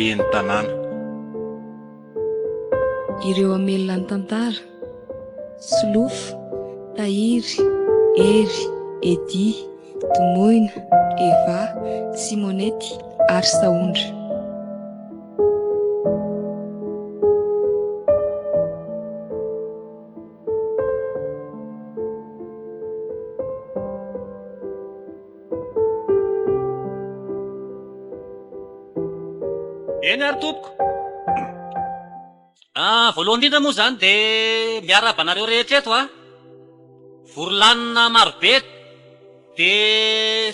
lehibe ny tanàna. Ireo amelona ny tantara: Solofo, Tahiry, Hery, Edy, Domoina, Eva, Simonety ary Saondra. Eny ary tompoko, voalohany indrindra moa zany de miaraba anareo rehetra eto vorolanina marobe, de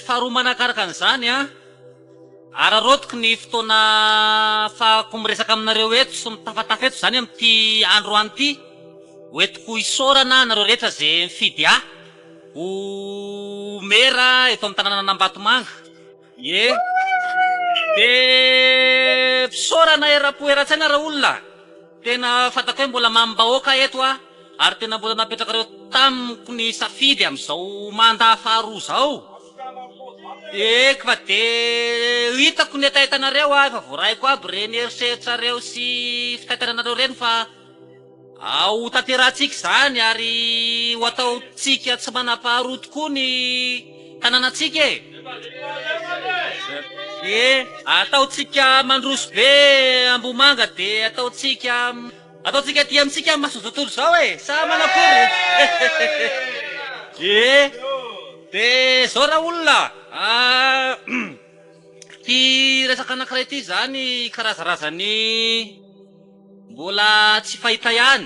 faharoa manakaraka an'izany ararotiky ny fotoana fahako miresaka aminareo eto sy mitafatafa eto zany amin'ity androany ity, hoentiko isaorana nareo rehetra zay mifidy ho mera eto amin'ny tanàna Ambatomanga. De fisaorana era-poeran-tsaina raha olona, tena fantako hoe mbola mambahoaka eto ary tena mbola napetraka reo tamiko ny safidy amin'izao manda faharoa zao. Eka fa de hitako ny etaetanareo efa voaraiko aby reny eritreritrareo sy fitaiteranareo reny fa ho tanterahantsika zany ary ho ataotsika tsy manam-paharoa tokoa ny tanànatsika ataotsika mandroso be Ambomanga de ataotsika ty amitsika masozotory zao sa manakory. De zao raha olona, ty resaka anankiray ty zany karazarazany mbola tsy fahita ihany,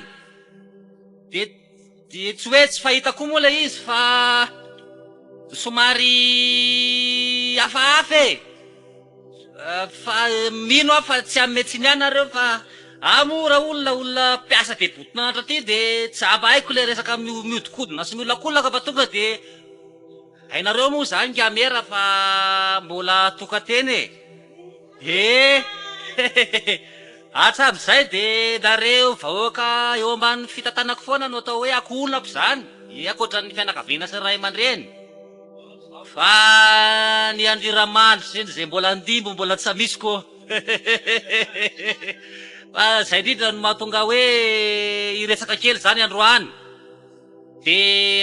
de tsy hoe tsy fahita koa moa lay izy fa somary hafahafa fa mino fa tsy amin'ny metsiny ihany nareo fa raha olona mpiasa be botinanatra ty de tsy abaiko le resaka miodikodina sy miolakolaka fa tonga de hainareo moa zany ngamera fa mbola tokateny atrabizay de nareo vahoaka eo ambany fitantanako foana no atao hoe akohonako zany, akoatran'ny fianakaviana sy ray aman-dreny, fa ny andriramandry zeny zay mbola andimbo mbola tsy misy koa. Fa zay indrindra no mahatonga hoe iresaka kely zany androany, de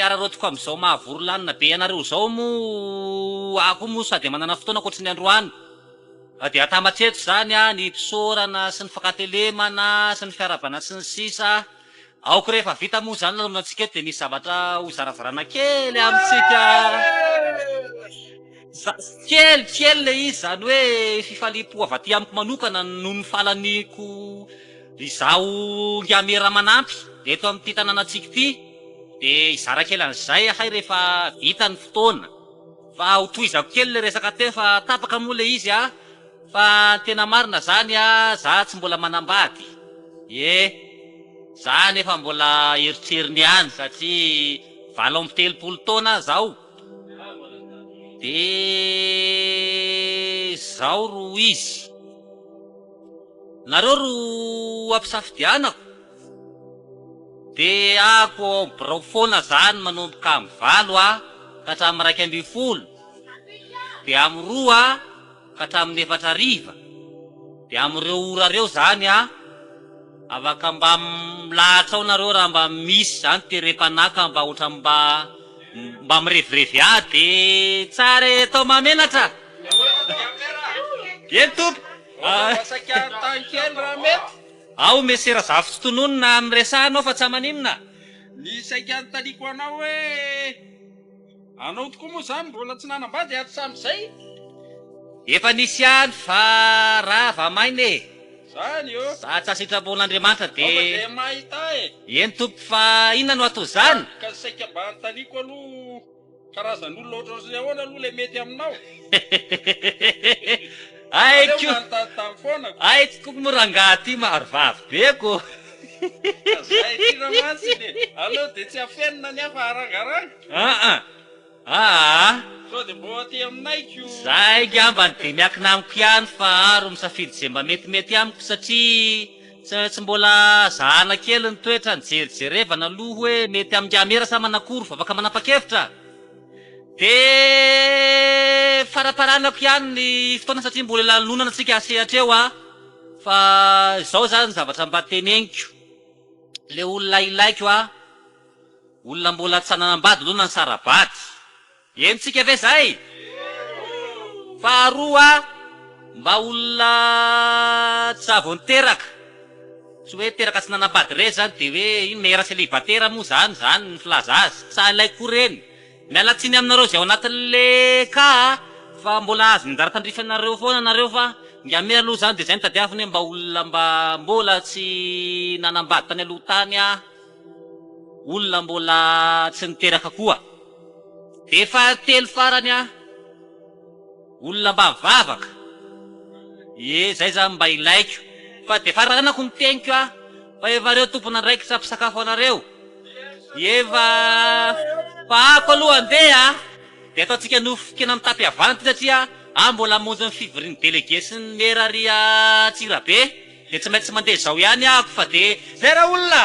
ararotiko am'izao mahavorolanina be anareo zao moa ako moa sady manana fotoana akoatry ny androany, de atamatreto zany ny mpisaorana sy ny fakatelemana sy ny fiarabana sy ny sisa. Aoko rehefa vita moa zany natsika eto de misy zavatra ho zaravarana kely amitsika, kely le izy zany hoe fifalipo avy aty amiko manokana no ny falaniko izao ngamera manampy eto amin'ity tanànatsika ity, de izara kely an'izay hay rehefa vita ny fotoana, fa ho tohizako kely le resaka te fa tapaka moa le izy fa tena marina zany za tsy mbola manambady, za nefa mbola eritseriny ihany satria 80 taona zao. De zao ro izy nareo ro ampisafidianako, de ako birao foana zany manomboka amy 9 ka hatramin'ny 12, de amy 2 ka hatramin'ny 4 de am'ireo ora reo zany afaka mba milahatra ao nareo raha mba misy zany terem-panaka mba ohatra mba mirevirevy de tsara atao mamenatra. Eny tompo ao mesera zavy tsy tononona amin'ny resahanao fa tsy amaninona. Ny saika antaliko anao hoe anao tokoa moa zany mbola tsy nanambady hatram'izay. Efa nisy ihany fa raha vamainy zany sa tsy asitrapon'Andriamanitra de mahita eny tompo fa inona no atao zany ka saika mba antaniko aloha karazan'olona ohatr'izay ahoana aloha le mety aminao. Aiko moranga ty maro vavy beko. Zay ty ramatsiny allo de tsy afenina ny hafa arangaranga. Sao de mbo aty aminay ko zay ngambany de miakina amiko ihany fa aro misafidy zay mba metimety amiko satria tsy mbola zahana kely ny toetra ny jerijerevana aloha hoe mety amin'ngamera sa manakory fa afaka manapa-kevitra. De faraparanako ihany ny fotoana satria mbola lanonana tsika asehatra eo Fa zao zany zavatra mba teneniko. Le olona ilaiko olona mbola tsy nanambady aloha ny sarabady. Entsika ve zay? Faharoa mba olona tsy avy niteraka. Tsy hoe teraka tsy nanambady re zany de hoe ino mera célibatera moa zany ny filaza azy. Tsy ilaiko reny. Mialatsiny aminareo zay ao anatin'le fa mbola azo nindara tandrifanareo foana nareo fa ngamera aloha zany de zay nitadiaviny mba olona mbola tsy nanambady tany aloha tany olona mbola tsy niteraka koa. De fahatelo farany olona mba mivavaka. Zay zany mba ilaiko. Fa de faranako miteniko fa efa reo tompona andraiky tsy ampisakafo anareo. Efa fa ako aloha andeha de ataotsika nofokena mitapy avanty satria mbola monjy ny fivorian'ny délégué sy ny mera ry Tsirabe de tsy maintsy mandeha zao ihany ako fa de zay raha olona.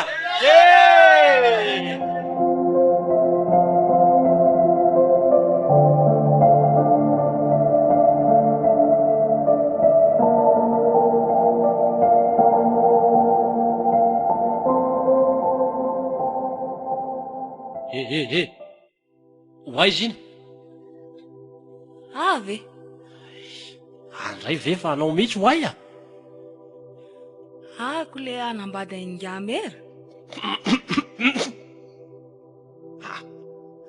Hoaiza iny? Avy Andray ve fa anao mihitsy hoay ako le anambady angamera.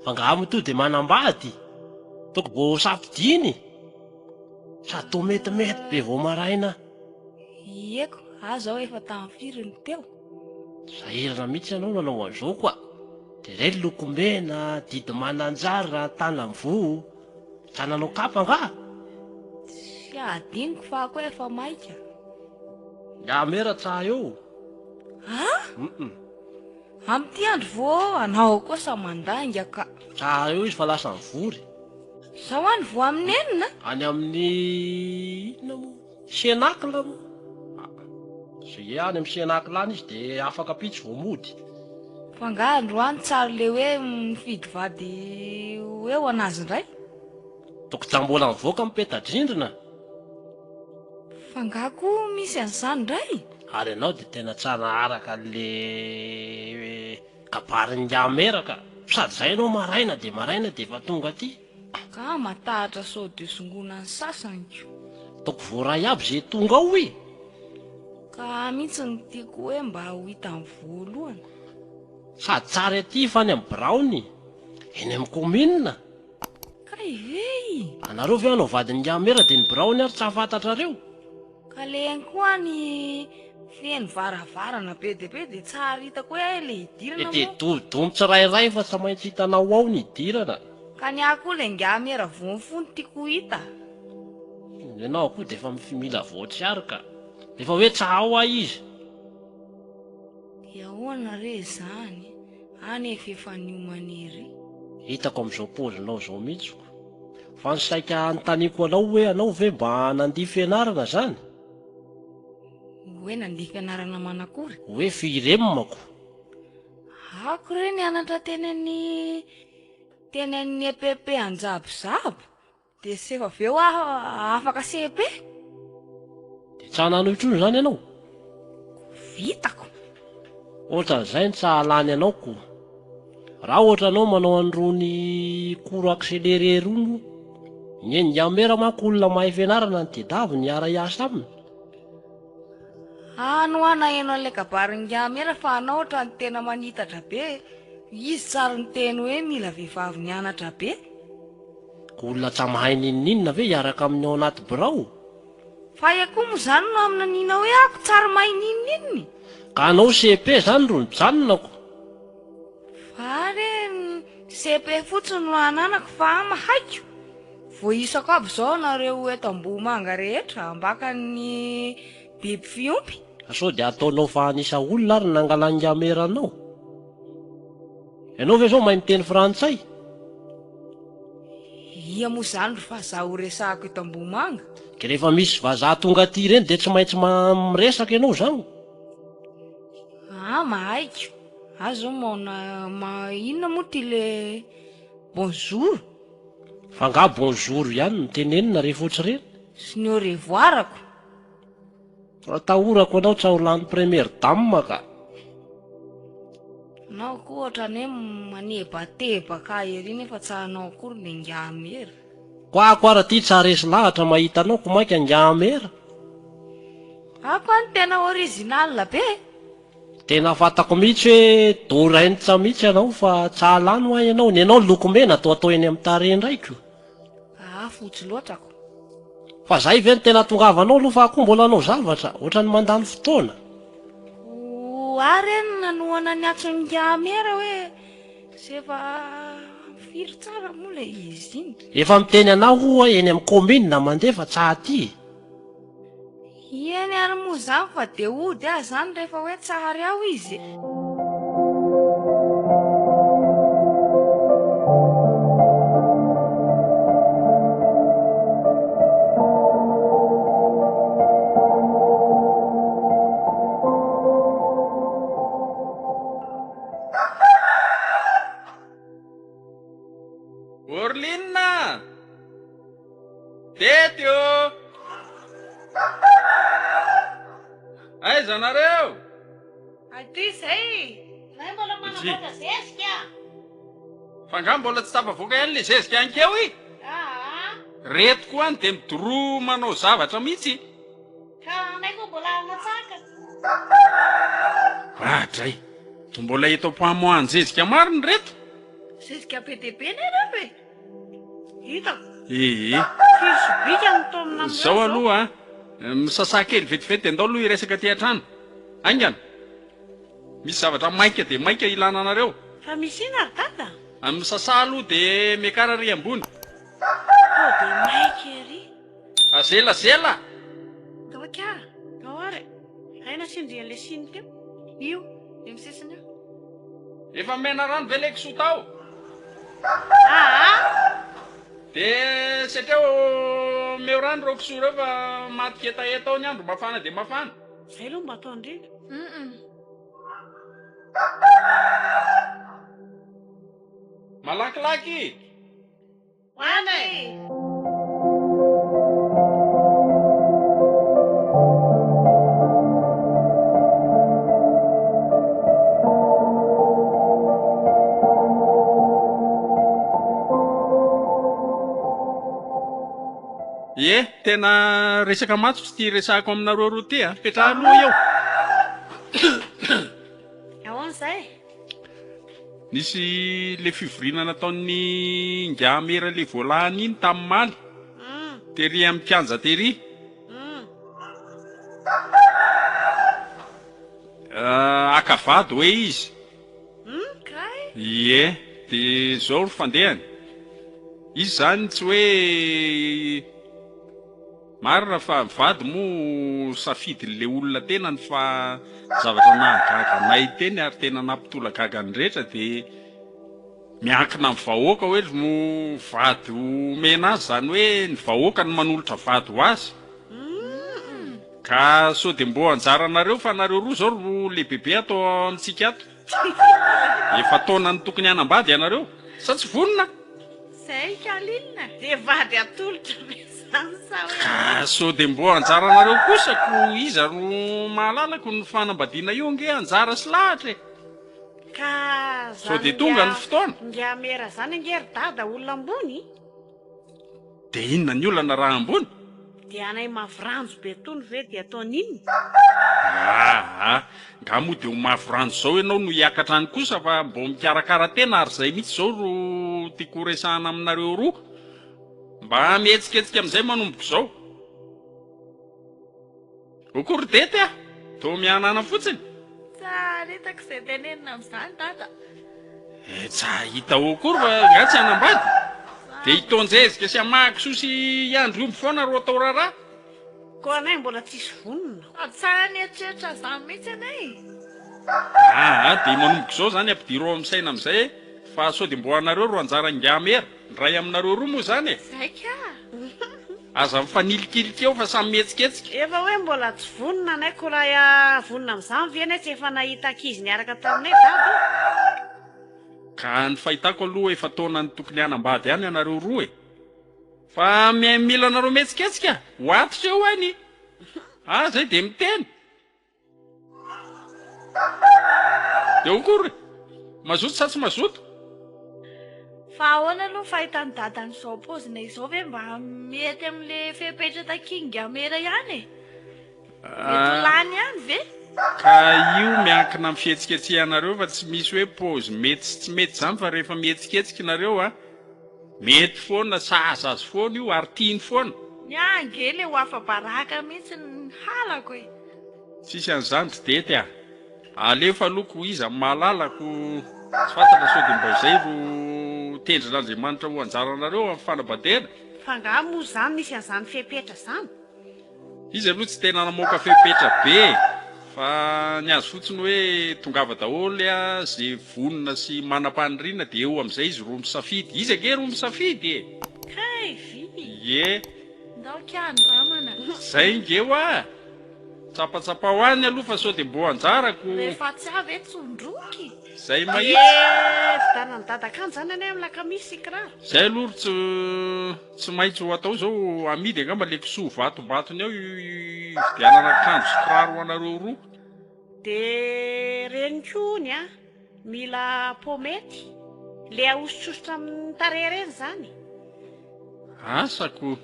Fa ngamo to de manambady. Toko bo safidiny. Sady to metimety be vao maraina. Ieko, azaho efa tamin'ny firiny teo. Sahirana mihitsy anao nanao an'izao koa. De ray lokomena, didy mananjara, tanambo. Trananao kapa nga? Tsy adiniko fa ako efa maika. Ngamera tsaha eo. Amty andro vo anao kosa mandanga ka. Tsaha eo izy fa lasa mivory. Sao any vo aminenina? Any amin'ny inona mo? Senakla mo. Zay any amin'ny senakla izy de afaka pitsy vao mody. Fa nga androany tsara le hoe mifidy vady eo anazy indray. Toko mbola mivoaka mipeta-drindrina. Fa nga koa misy an'izany indray. Ary ianao de tena tsara araka le kabarin'ny ngamera ka. Sady zay ianao maraina de efa tonga aty. Ka matahatra sao de songona ny sasany. Toko voaray aby zay tonga ao i. Ka mihitsy ny tiako hoe mba ho hita amin'ny voalohany. Sady tsara aty fa any amin'ny Braony. Eny amin'ny commune. Ka ivey. Anareo ve anao vadin'ny ngamera de ny Braony ary tsy ahafantatrareo? Ka leny koa ny feno varavarana be de tsara hitako hoe le hidirana De moa. domo tsirairay fa tsy maintsy hitanao ao ny hidirana. Ka ny ako le ngamera vonfony tiako hita. Ianao koa de efa mila voatsiary ka. Efa hoe tsaha ao izy. Ahoana re zany? Any efa niomaniry. Hitako amin'izao pozinao zao mihitsy. Fa ny saika anontaniako anao hoe anao ve mba nandihy fianarana zany? Hoe nandihy fianarana manakory? Hoe firemako. Ako re nianatra teny amin'ny EPP anjabozabo. De sefa aveo afaka CP? De tsanano intsony zany ianao? Vitako. Ohatran'izay ny tsahalany anao ko. Raha ohatra anao manao an'irony cours accéléré rony, ny ngamera manko olona mahay fianarana ny tedavy ny ara hiasa aminy. Ano ana ianao le kabarin'ny ngamera fa anao ohatra ny tena manitatra be. Izy tsara ny teny hoe mila vehivavy nianatra be. Olona tsy mahay ninninna ve hiaraka amin'ny ao anaty birao? Fa koa moa zany no amina nina hoe ako tsara mahay ninninny. Ka anao CP zany ro mijanonako. Fa re CP fotsiny no ananako fa mahaiko. Vo isako aby zao nareo eto Ambohimanga rehetra ambaka ny biby fiompy. Sao de ataonao fa anisa olona ary nangalan'ny ngamera anao. Ianao ve zao mahay miteny frantsay? Ia moa zany ro fa zaho resahako eto Ambohimanga. Ke rehefa misy vazaha tonga aty reny de tsy maintsy miresaka ianao zany. Mahaiko. Azo inona moa ty le bonjour. Fa nga bonjour ihany no tenenina rehefa ohatsy reny. Sy ny au revoirako. Raha tahorako anao tsy aho lany première dame ka. Nao koa ohatrany hoe manebatebaka ery nefa tsahanao akory le ngamera. Koako ara ty tsara resy lahatra mahita anao ko mainka ngamera. Ako any tena original be. Tena fantako mihitsy hoe dorainitsa mihitsy ianao fa tsahalany ho ianao. Ny ianao lokomena atao eny amin'ny tarehy indraiky. Fotsy loatrako. Fa zay ve ny tena tongavanao aloha fa akoho mbola anao zavatra ohatrany mandany fotoana. Ary nanoana ny atsony ngamera hoe sefa firy tsara moa le izy iny. Efa miteny anao hoa eny amin'ny commune mandefa tsahaty. Eny ary moa zany fa de ody ahy zany rehefa hoe tsara aho izy. Orlinna! Tetio! Aiza nareo? Aty zay. Nay mbola manamboatra zezika. Fa nga mbola tsy tapavoaka ihany le zezika any keo i? Reto koa any de midoroa manao zavatra mihitsy. Ka nay koa mbola anatsaka. Dray, to mbola eto mpamoahany zezika maro ny reto. Zezika be dia be ny reto e. Hitako. Fisobika ny taomina amin'izao. Zao aloha misasa kely vetivety andao aloha iresaka ty an-trano. Aingana. Misy zavatra maika de maika ilana anareo. Fa misy ina ry dada? Misasa aloha de miakarary ambony. De maika ery. Azela. Toka. Ahoare. Aina sindrian'le siny teo. Io, io sisiny io. Efa mena rano ve le kisoa tao? De satria meo rano reo kisoa reo fa maty etaeta ny andro mafana de mafana. Zay aloha mba atao indrindra. Malakilaky. Hoanay. Tena resaka matso ty resako aminareo roa ty petraha aloha eo. Ahoana zay? Nisy le fivoriana nataon'ny ngamera le voalahany iny tamin'ny maly. Tery amin'ny kianja tery. Akavady hoe izy. De zao ro fandehany. Izy zany tsy hoe marina fa vady mo safidy le olona tenany fa zavatra nahagaganay teny ary tena nampitola gagany rehetra de miankina amin'ny vahoaka hoe mo vady omena azy zany hoe ny vahoaka ny manolotra vady ho azy. Ka so de mbo anjara nareo fa nareo roa zao ro le bebe atao amintsika ato. Efa taona ny tokony hanambady ianareo sa tsy vonona? Zay kalinina. De vady atolotra zany sa hoe. Ka so de mbo anjara nareo kosa ko iza ro mahalalako ny fanambadiana io nge anjara sy lahatra. Ka so de tonga ny fotoana. Ngamera zany ngery dada olona ambony. De inona ny olana raha ambony? De anay mavranjo be tony ve de ataon'inona? Nga moa de ho mavranjo zao ianao no hiakatra any kosa fa mbo mikarakara tena ary zay mihitsy zao ro tiako resahana aminareo roa. Mba mihetsiketsika amin'izay manomboko zao. Okory dety to mianana fotsiny. Tsara hitako izay tenenina amin'izany dada. Tsa hita okory fa nga tsy hanambady. De hitonjezika sy hamakisoa sy iandromy foana ro atao raharaha. Ko anay mbola tsisy vonona. Tsara ny eritreretra zany mihitsy anay. De manomboko zao zany ampidiro amin'ny saina amin'izay fa so de mbo anareo ro anjara ngamera. Ray aminareo roa moa zany Zay ka. Aza mifanilikiliky eo fa samy mihetsiketsika. Efa hoe mbola tsy vonona anay ko raha vonona amin'izany ve tsy efa nahita ankizy niaraka taminay dada. Ka ny fahitako aloha efa taona ny tokony hanambady ihany anareo roa fa mila anareo mihetsiketsika ho atitra eo any. Zay de miteny de okory mazoto sa tsy mazoto. Fa ahoana aloha fahitany dadany zao paozina izao ve mba mety am'le fepetra takingamera ihany e? Mety lany ihany ve? Ka io miankina amin'ny fihetsiketsehanareo fa tsy misy hoe paozy mety sy tsy mety zany fa rehefa mihetsiketsika nareo mety foana saza azy foana io ary tiany foana. Ny angely ho afa-baraka mihitsy ny halako e. Tsisy an'izany tsy dety alefa loko izy amin'ny mahalalako tsy fantatra sao de mba izay ro tendrin'Andriamanitra ho anjaranareo amin'ny fanambadiana. Fa nga moa zany misy an'izany fepetra zany. Izy aloha tsy tena namoaka fepetra be fa ny azy fotsiny hoe tongava daholy zay vonona sy manam-paniriana de eo amin'izay izy roa misafidy. Izy ake roa misafidy Kay vy. Ye Ndao kiandramana. zay ingeo tsapatsapa ho any aloha fa sao de mbo anjarako Rehefa tsy avy e tsondroky. zay mahitsy. Vidanany dadakan zany ane amin'ny lakamisy kiraro. Zay aloha tsy maintsy ho atao zao amidy angamba le kisoa vatombatony ao vidianana akanjo sy kiraro ho anareo roa. De reny kony mila pomety le ahosotsosotra amin'ny tarehy reny zany. Asako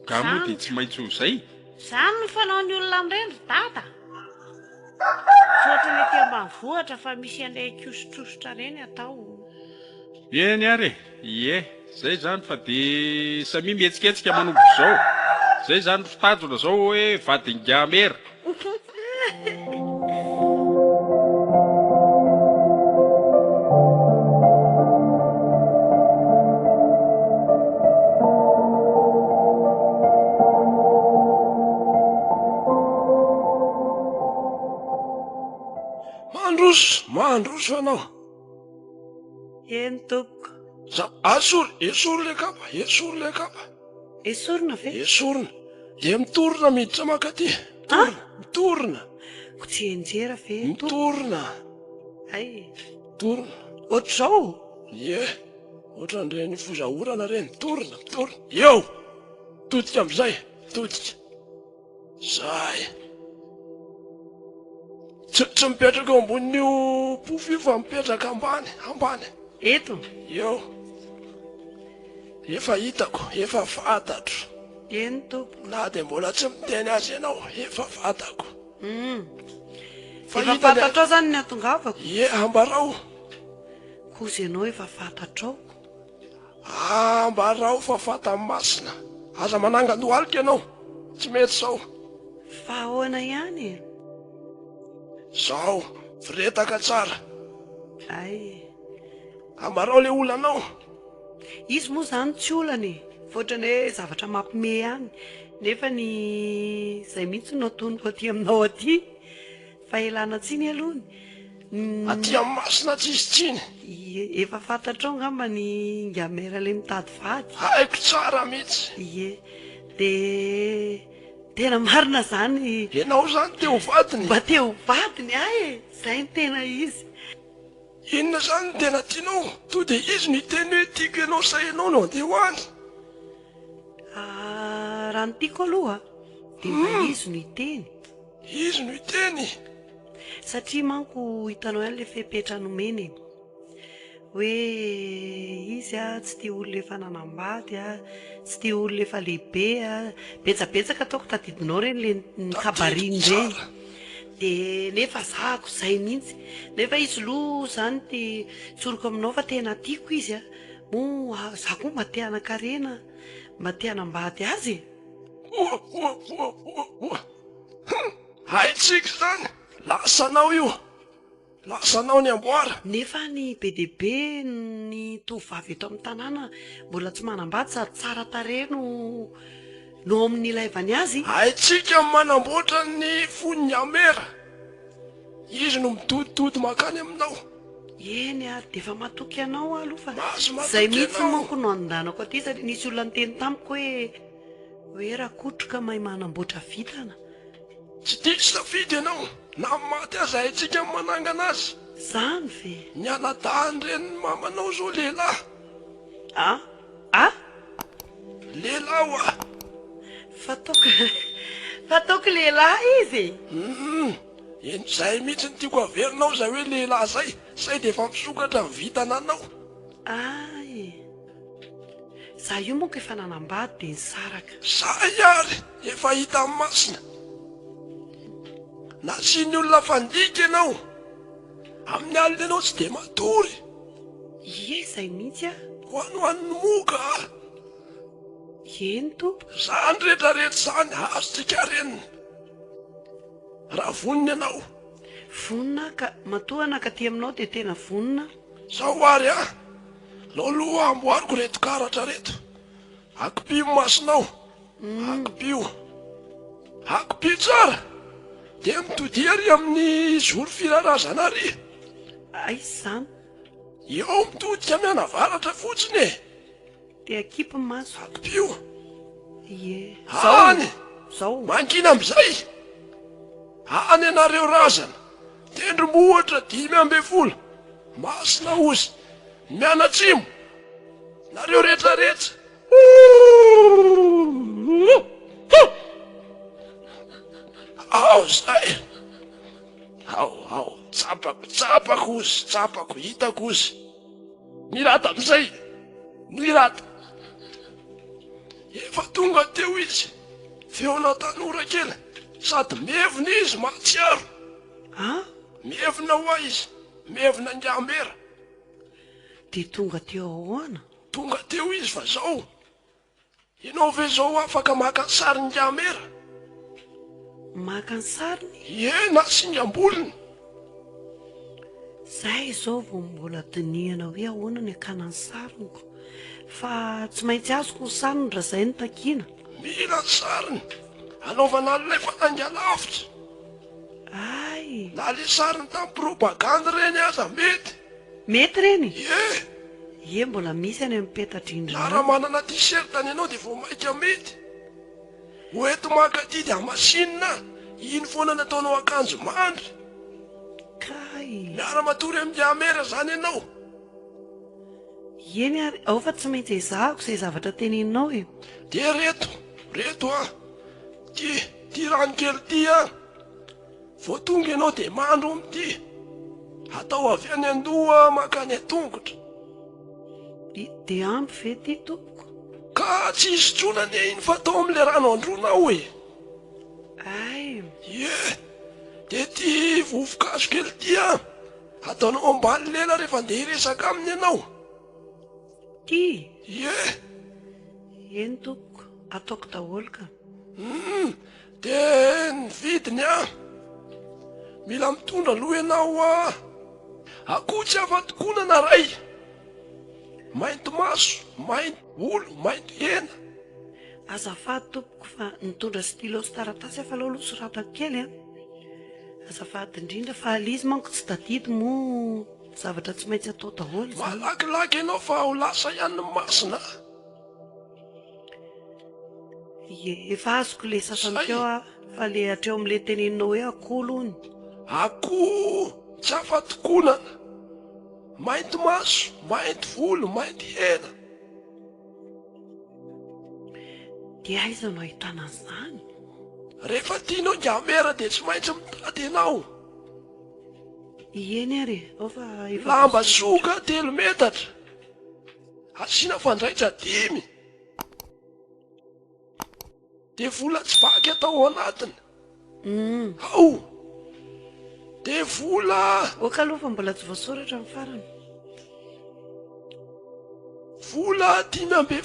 gamo de tsy maintsy ho zay. Zany no fanaon'ny olona amin'ireny ry dada. Ohatrany ety ambanivohitra fa misy an'ilay kisotrosotra reny atao. Eny ary zay zany fa de samy mihetsiketsika manomboka zao. Zay zany fitadona zao hoe vadingamera. Mandroso anao. Eny tompoko. Esory le kapa, esory le kapa. Esorina ve? Esorina. De mitorina miditra makaty. Mitorina. Ko tsy enjera ve? Mitorina. Ay. Mitorina. Ohatr'izao? Ohatran'ireny fozahorana reny. Mitorina. Eo. Totika am'izay. Totika. Zay. Tsy mipetraka eo ambonin'io pofio fa mipetraka ambany. Eto. Eo. Efa hitako, efa fantatro. Eny tompo. Na de mbola tsy miteny azy ianao, efa fantako. Efa fantatrao zany ny atongavako. Ambarao. Kozy ianao efa fantatrao. Ambarao fa fantany masina. Aza manangano alika ianao. Tsy mety sao. Fa ahoana ihany? Zao, firetaka tsara. Ay. Ambarao le olanao. Izy moa zany tsy olany. Fotrany hoe zavatra mampime ihany. Nefa ny zay mihitsy no atonoko aty aminao aty. Fa elana tsiny alohany. Aty amin'ny masina tsisy tsiny. Efa fantatrao ngamba ny ngamera le mitady vady. Haiko tsara mihitsy. De tena marina zany. Ianao zany teo vadiny. Mba teo vadiny zay ny tena izy. Inona zany ny tena tianao? To de izy no iteny hoe tiako ianao sainao no andeha ho any. Raha ny tiako aloha de mba izy no iteny. Izy no iteny. Satria manko hitanao ihany le fepetra nomeny hoe izy tsy tia olona efa nanambady tsy tia olona efa lehibe betsabetsaka ataoko tadidinao reny le kabariny reny. De nefa zahako zay mihitsy. Nefa izy loha zany te tsoroko aminao fa tena tiako izy mo za koa mba te hanan-karena mba te hanambady azy. Haitsika zany. Lasanao io. Lasanao ny amboara. Nefa ny be dehibe ny tovavy eto amin'ny tanàna mbola tsy manambady sady tsara tarehy no amin'ny ilaivany azy. Haitsika manamboatra ny foniny amera. Izy no mitoditody makany aminao. Eny de efa matoky anao aloha fa matoky zay mihitsy anao. manko no andanako aty satria nisy olona niteny tamiko hoe raha kotroka mahay manamboatra vitana. Tsy diso safidy ianao. Na maty aza haitsika manangana azy. Zany ve? Ny anadahany reny mamanao zao lehilahy. Ah? Lehilahy Fa Fataoko lehilahy izy. Zay mihitsy ny tiako averinao zay hoe lehilahy zay. Zay de efa misokatra ny vitana anao. Ay, za io monko efa nanambady de nisaraka. Zay ary efa hita amin'ny masina. Nasiany olona fandika ianao. Amin'ny alina ianao tsy de matory. Ie, zay mihitsy a. Hoanohan'ny moka. Eny tompo. Zany rehetrarehetra zany azontsika renina. Raha vonina ianao. Vonina ka matohana ka ty aminao de tena vonina. Zao ary loloha amboariko reto karatra reto. Akipio masinao. Akipio. Akipio tsara. De mitody ary amin'ny zoro firarazana ary. Ay zany. Eo mitodika mianavaratra fotsiny e. De akipy maso. Akipio. Ie. Any. Zao. Mankina am'izay. Any anareo razana. Tendro mohatra 5 masina ozy. Mianatsimo. Nareo rehetrarehetra. Ao zay. Ao. Tsapako ozy. Tsapako hitako ozy. Mirata am'izay. Mirata. Efa tonga teo izy. Feona tanora kely. Sady mevina izy mahatsiaro. Mevina hoa izy. Mevina Njamera. De tonga teo ahoana? Tonga teo izy fa zao. Ianao ve zao afaka maka ny sarin'ny Njamera? Maka ny sariny? Ie, na singam-bolony. Zay zao vao mbola dinihana hoe ahoana ny akana ny sariniko. Fa tsy maintsy azoko ny sariny raha zay ny takiana. Mila ny sariny. Anaovana an'ilay fananga lavitra. Ay. Na le sariny tamin'ny propagande reny aza mety. Mety reny? Ie. Ie, mbola misy any amin'ny petadrindrina. Na raha manana t-shirt any ianao de vao maika mety. Hoeto maka didy amin'ny masinina. Iny foana nataonao akanjo mandry. Kay. Miara-matory amin'ny Njamera zany ianao. Eny ary, ao fa tsy maintsy ezahako izay zavatra teneninao e. De reto ty rano kely ty vao tonga ianao de mandro am'ty. Atao avy any andoha makany an-tongotra. De ampy ve ty tompoko? Ka tsy isotronany iny fa atao am'le rano andronao e. Ay. Ie. De ty vovokazo kely ty ataonao ambany lela rehefa andeha hiresaka aminy ianao. Ty? Ie. Eny tompoko, ataoko daholo ka. De ny vidiny mila mitondra aloha ianao akoho afa-tokonana ray. Mainty maso, mainty volo, mainty hena. Azafady tompoko fa nitondra stylo sy taratasy efa aloha soratako kely azafady indrindra fa alizy manko tsy tadidy mo zavatra tsy maintsy atao daholo zany. Malakilaky ianao fa ho lasa ihany ny masina. Ie, efa azoko le sasany teo fa le hatreo am'le teneninao hoe akoho lohany. Akoho tsy afa-tokonana. Mainty maso, mainty volo, mainty hena. De aiza no ahitana an'izany? Rehefa tianao Njamera de tsy maintsy mitady ianao. Eny ary, ao fa Lamba soka 3 metatra. Asiana fandraitra 5. De vola tsy vaky atao anatiny. Ao. De vola. Oka aloha fa mbola tsy voasoratra amin'ny farany. Vola 500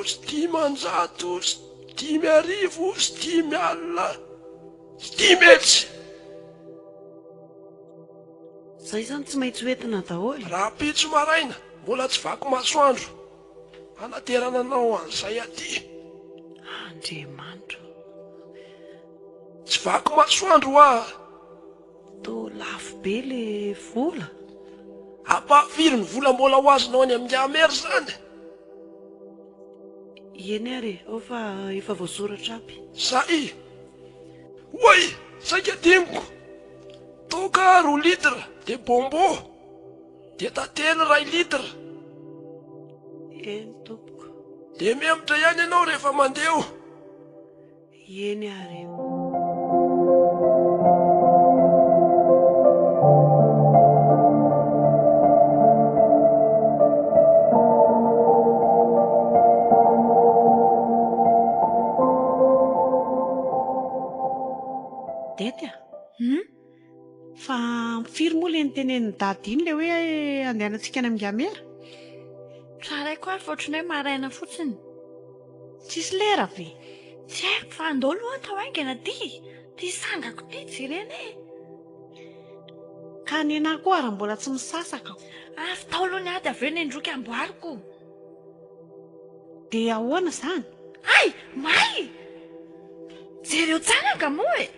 sy 500 sy 5,000 sy 5,000 sy 10 hetsy. Zay zany tsy maintsy hoentina daholo. Raha pitso maraina, mbola tsy vaky masoandro. Anaterana anao an'izay aty. Andriamanitra. Tsy vaky masoandro To lafo be le vola. Ampahafiry ny vola mbola ho azonao any amin'ny Njamera zany. Eny ary, ao fa efa voasoratra aby. Zay. Oy, saika dimiko. Toka 2 litra de bonbon. De tately 2 litra. Eny tompoko. De miemitra ihany ianao rehefa mandeha. Eny ary. midady iny le hoe andehanantsika any amin'ngamera Tsaraiko ary fa ohatrany hoe maraina fotsiny. tsisy lera ve Tsy haiko fa andao aloha tao aingana ty sangako ty jerena e. ka ny anahy koa raha mbola tsy misasaka Afy tao aloha ny ady avy eo ny androky amboariko. dia ahoana zany Ay, may! Jereo tsangaka moa e.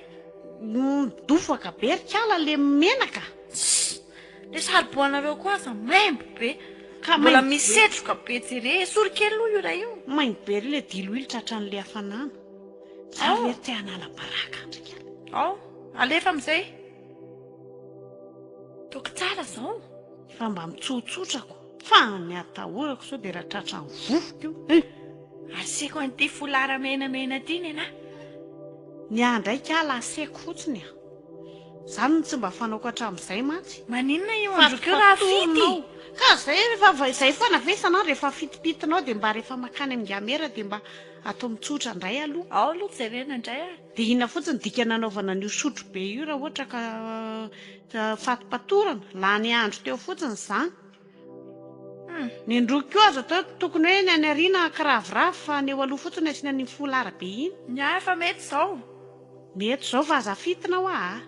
dofaka berikala le menaka Le saroboanareo koa aza maimbo be. Ka Mbola maimbo be. misetroka be jere. Soro kely aloha io raha io. mainy be ry le diloilo tratran'le hafanana Ao. ary ty hanala baraka ndrika Ao, alefa amizay. Toko tsara zao. fa mba mitsotsotrako fa ny atahorako sao dia raha tratra ny vofoko io Asiako an'ity folara menamena ty ny anahy. ny andraika ala aseko fotsiny a zany no tsy mba fanaoko hatramin'izay mantsy Maninona io androky io raha fity? ka zay rehefa izay foana vesanao rehefa fitipitinao dia mba rehefa makany amin'ngamera dia mba atao mitsotra indray aloha Ao aloha jerena indray a. dia inona fotsiny dika nanaovana an'io sotro be io raha ohatra ka fatipatorana lany andro teo fotsiny izany ny androky io azo atao tokony hoe ny any ariana karavoravo fa ny eo aloha fotsiny asiana ny folara be iny Ny hafa mety zao. mety zao fa aza fitinao a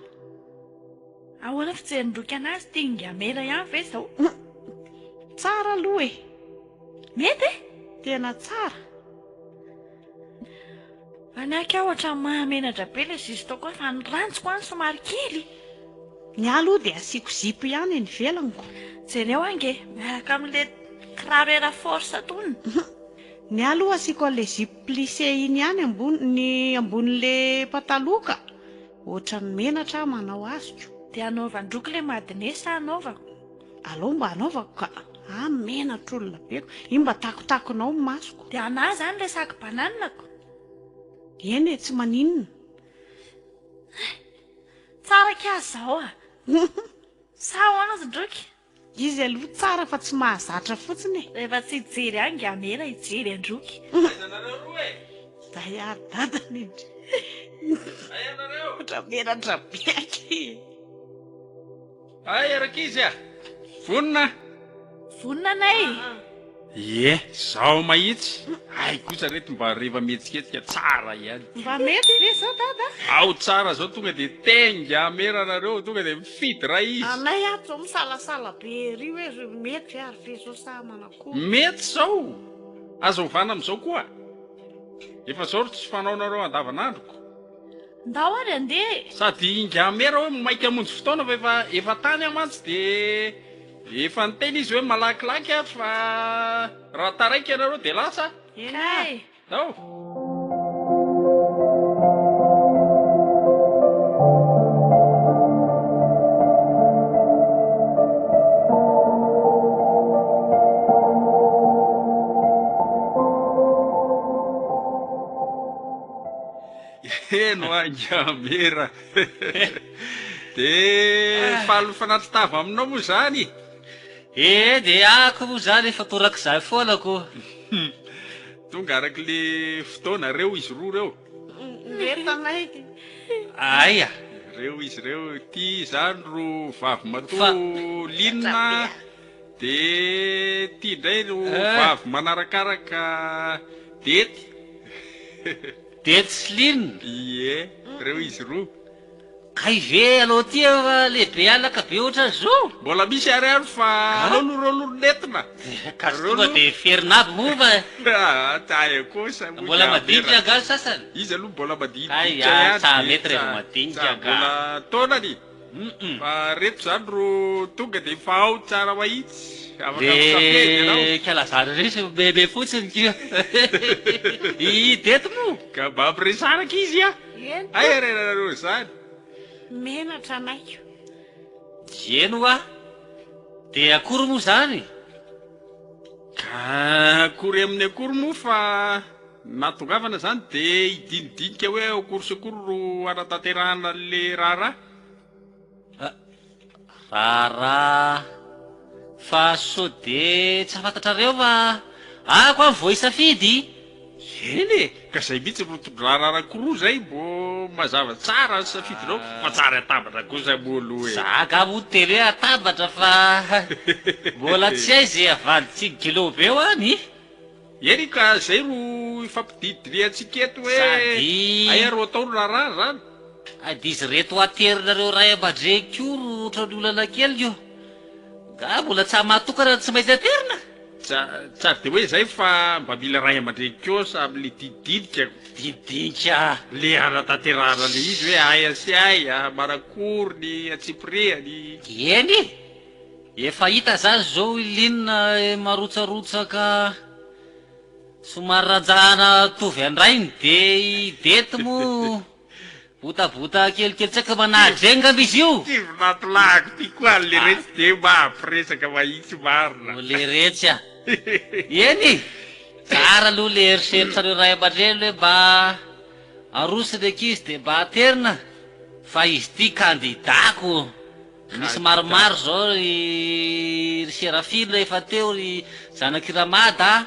Ahoana fijerindroky anazy ty ngamera ihany ve zao? tsara aloha e Mety e? tena tsara Anaka aho ohatran'ny mahamenatra be le sisy tao koa fa ny rantsoko any somary kely. ny aloha dia asiako zipo ihany ny velaniko Jereo ange, miaraka amin'le kiraro era force tony. ny aloha asiako an'le zipo plissé iny ihany ny ambonin'le pataloka ohatran'ny menatra manao azoko Dia anaovandroky le madinesa anaovako. aleo mba anaovako ka menatra olona beko iny mba takotakonao ny masoko Dia anahy zany le saky bananako. eny e tsy maninona Tsara ka zao a. Sa ahoana zandroky? izy aloha tsara fa tsy mahazatra fotsiny e Rehefa tsy hijery any ngamera hijery androky. Aizanareo roa e. da iary dadana indry Ay anareo. otra menatra beky Ay arakizy a. Vonina. Vonina anay. Ie, zaho mahitsy. Ay kosa reto mba reva mihetsiketsika tsara ihany. mba mety ve zao dada Ao tsara zao tonga de tenga mera anareo tonga de mifidy raha izy. anay ato zao misalasala be ry hoe mety ary ve zao sa manako Mety zao. Azo mivana am'izao koa. Efa zao tsy fanaonareo andavanandroko. Ndao ary andeha. Sady ingamera hoe maika monjy fotoana fa efa tany amantsy de efa niteny izy hoe malakilaky a fa raha taraiky ianareo de lasa. Kay. Ao. Eno angamera. De faly fanatitava aminao moa zany. De ako moa zany efa torak'izay foana ko. Tonga araky le fotoana reo izy roa reo. mety anay Aya. Reo izy reo ty zany ro vavy matoa linina de ty ndray ro vavy manarakaraka dety. De tsy linina. Ie, reo izy roa. Kay ve aloha ty efa lehibe alaka be ohatran'izao. Mbola misy ariary fa reo lonetina. Ka sy tonga de ferinabo momba. Taia kosa. Mbola madinika gasy sasany. Izy aloha mbola madinika. Ay, sa mety rehefa madinika mbola taonany. Fa reto zany ro tonga de fa ao tsara mahitsy. Afaka misafedy ianao. De kalazary resy bebe fotsiny kio. I deto mo. Ka mba ampiresaraka izy a. Ay renareo zany. menatra anay Eno a. De akory moa zany. Ka akory amin'ny akory moa fa natongavana zany de idinidinika hoe akory sy akory ro anatanterahana le raharaha. Rara. Fa so de tsy fantatrareo fa ako a vao isafidy. eny ka zay mihitsy rotodrararako zay mbo mazava tsara ny safidinao fa tsara atabatra kosa molo e Zaka motery hoe atabatra fa mbola tsy hay zay avaditsy kilo be ho any. eny ka zay ro ifampididiny antsika eto hoe Sady- ay aro atao no raharaha zany Dizy reto aterinareo ray aman-dreny ko ro ohatran'ny olana kely io. Ga mbola tsy mahatoka raha tsy maintsy aterina. tsary de hoe zay fa mba mila ray aman-dreny keo samy'le dididika Didika. le anatanterahana le izy hoe aia sy aia marakory ny atsipriany Eny efa hita zany zao ilinona marotsarotsaka somary rajahana tovy andrainy de idety mo botabota kelikely tsy aika manahatra eny ngamba izy io. ty vinatolahako ty koa le retsy de mahampiresaka mahitsy marina Le retsy a. Eny tsara aloha le eritseritsareo ray aman-dreny hoe mba aroso ny ankizy de mba aterina fa izy ty kandidako misy maromaro zao ry Serafina efa teo, ry zanaky Ramada,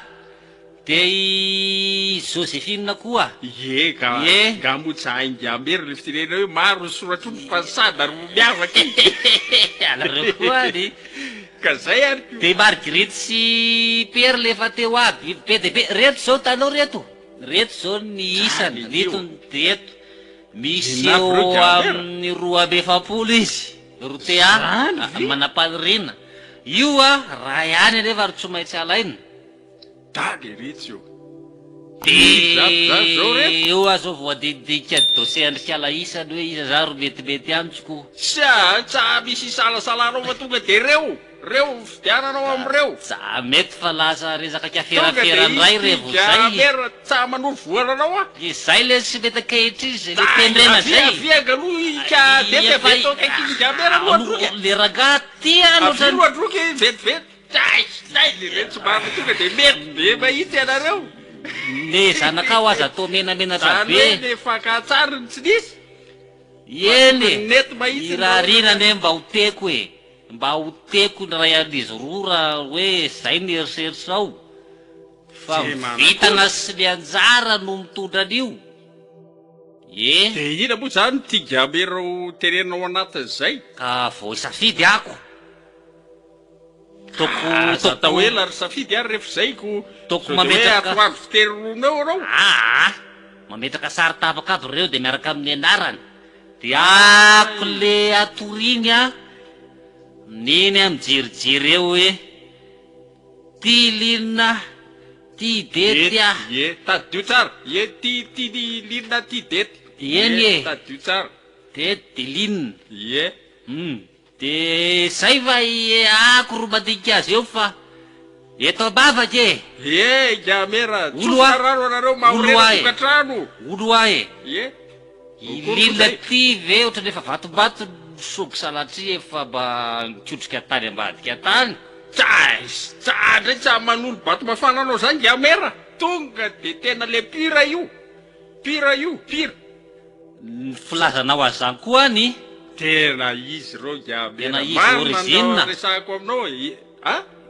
de i Josephine koa. Ie ka Ie. gamotsaaingambery le firenena hoe maro ny soratro ny fasada ro miavaka Alareo koa ny ka zay ary de Marguerite sy Pierre le efa teo aby be de be. Reto zao tanao reto zao ny isany reto ny deto misy Ina eo bro, Jambert. amin'ny 250 izy rotea manam-paniriana io raha ihany anefa ary tsy maintsy alaina daly retsy io de zao reto eo azo voadidika dossier andrikala isany hoe iza za ro metimety amitsiko. sa tsa misy salasalanao fa tonga de reo fidiananao am'ireo Za mety fa lasa resaka tonga kaferaferandray revo zay gamera tsa manolo voananao a izay le tsy mety akehitry izy le tendrena zay viaga aloha ka de veto akaiky gamera loadroky le raga tia afy no loadroky vetivety zay le retsy marina tonga de mety be mahitsy anareo le zanakao aza atao menamenatra zany hoe be le fankatsariny tsy nisy eny nety mahitsy irarina ne mba hoteko e mba hoteko ny ray an'izy roa raha hoe zay ny eritseritrinao fa Tsy manako. vitana sy le anjara no mitondra an'io de ina moa zany ty gamera terenao anatin'izay ka vo isafidy ako aza atao hoe lary safidy ary rehefa zay ko Toko sao de hoe mametraka. atoandro fiteroronao anao mametraka sary tapaka aby reo de miaraka amin'ny anarany de ako le atoriny neny amijerijery eo hoe ty linona ty dety ie tadio tsara ie ty linona ty dety Eny e. tadio tsara de linona ie de zay fa ako ro madinika azy eo fa eto ambavaka ie gamera Olo a- tsokarano anareo olo mahorena a e. tokantrano olo ahy ie ilina ty ve ohatrany efa vatobato sogo salatry efa mba mikotrika tany ambadika tany ndray tsa manolo bato mafana anao zany gamera tonga de tena le pira io pira ny filazanao azy zany koa ny tena izy reo Tena gamera izy, marina origine. no resako aminao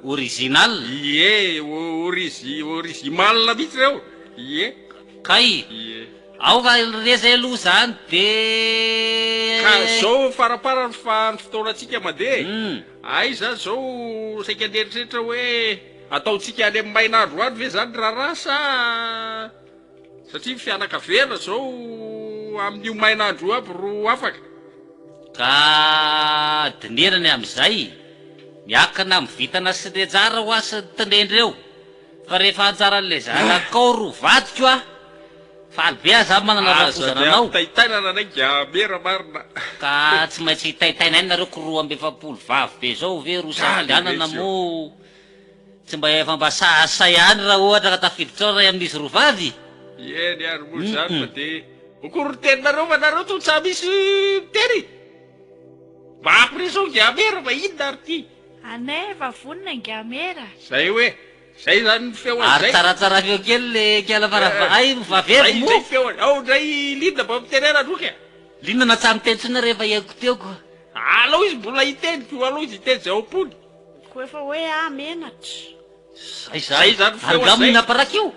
original ie original mihitsy reo ie kay ie ao fa reza aloha zany de ka zao faraparany fa ny fotoanatsika mandeha Mm. ay zany zao saika anderitreritra hoe ataotsika any amin'ny mainandro any ve zany raharaha sa satria fianakavena zao amin'io mainandro io aby ro afaka ka dinerany am'izay miakana amy vitana sy le jara ho asa tendrendreo fa rehefa anjaran'le zanakao ro vadiko fa albe aza manana rafozananao taitainana anay gamera marina ka tsy maintsy hitaitaina any nareo ko 250 vavy be zao ve ro safalianana mety mo tsy mba efa mba sasa ihany raha ohatra ka tafiditra ao ray amin'izy ro vavy eny ary moa zany fa de okory teninareo fa nareo to tsa misy tery maampiresao gamera fa inona ary ty Anay efa vonina ny gamera. zay hoe zay zany ny feo ary zay tsaratsara feo kely le kiala faravaay vavery mo zay feo ao ndray linona mba mitenena droky linona na tsy amitentsina rehefa iako teoko alao izy mbola hiteniko alao izy hiteny zay aopony Ko efa hoe menatra. zay zany feo angamony zay. naparaky io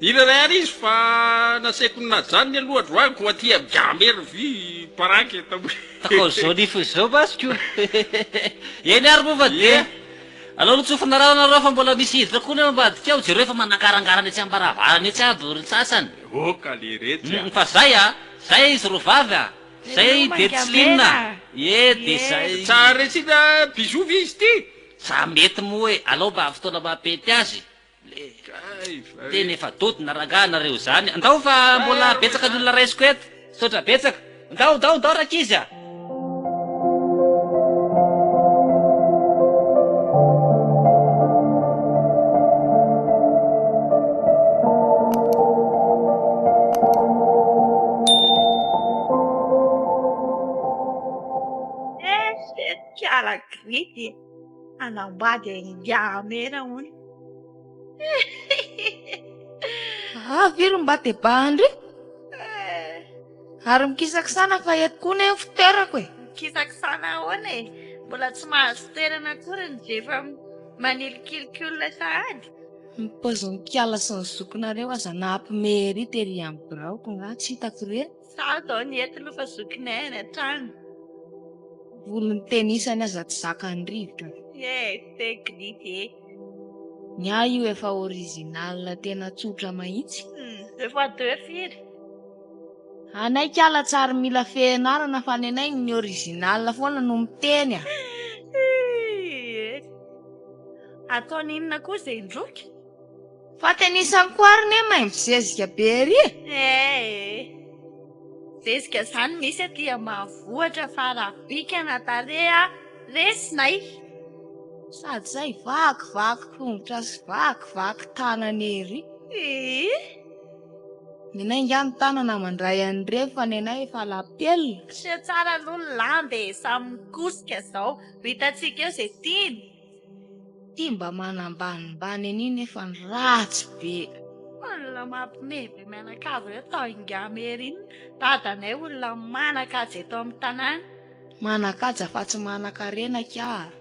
Iraray izy fa nasaiko najany aloha droako aty amin'ny gamery vy paraky Tako zao nify zao masiko. Eny ary moa fa de. Alao notsofina raha nareo fa mbola misy hiditra koa ny ambadika ao. Jereo fa manankarangarana etsy ambaravarana etsy aby ry sasany. Oka le retsy. Fa zay zay izy ro vavy Zay Bertsilina. De zay. Tsara resina bizovy izy ty. Sa mety moa hoe alao mba fotoana mampety azy. Tena efa dodina rangahanareo zany. Andao fa mbola betsaka ny olona raisiko eto. Sotra betsaka. Ndao rakizy Kiala grity anambady angamera hony. Viry mba te bandry ary mikisakisana fa eto koa ny fitoerako e. Kisakisana ahoana e, mbola tsy mahazo toerana akory ny rehefa manilikilikolona sahady. Ny kiala sy ny zokinareo aza nampimery tery amin'ny biraoko nga tsy hitako reny. Sa dao ny ety lofa zokinay any an-trano. Volony tenisany aza tsy zakany rivotra. Tegrity Ny ahy io efa original tena tsotra mahitsy. Efa deux firy. Anay kiala tsary mila fianarana fa ny anay ny original foana no miteny. Ataony inona koa zay ndroky? Fa tenisany koa ary ne mahay mizezika be ry. Zezika zany misy aty mahavoatra fa raha bikana tarea resinay. Sady zay vakivaky tongotra sy vakivaky tanana ery. Ny anay ngany tanana mandray an'ireny fa ny anay efa lapelina. Sy tsara aloha ny lambe samy mikosika zao. Vitantsika eo zay tiany. Ty mba manambanimbany an'iny efa ny ratsy be. Olona mampimebe mianakavy reo tao ingamery iny. Dadanay olona manakaja eto amin'ny tanàna. Manakaja fa tsy manakarena kiara.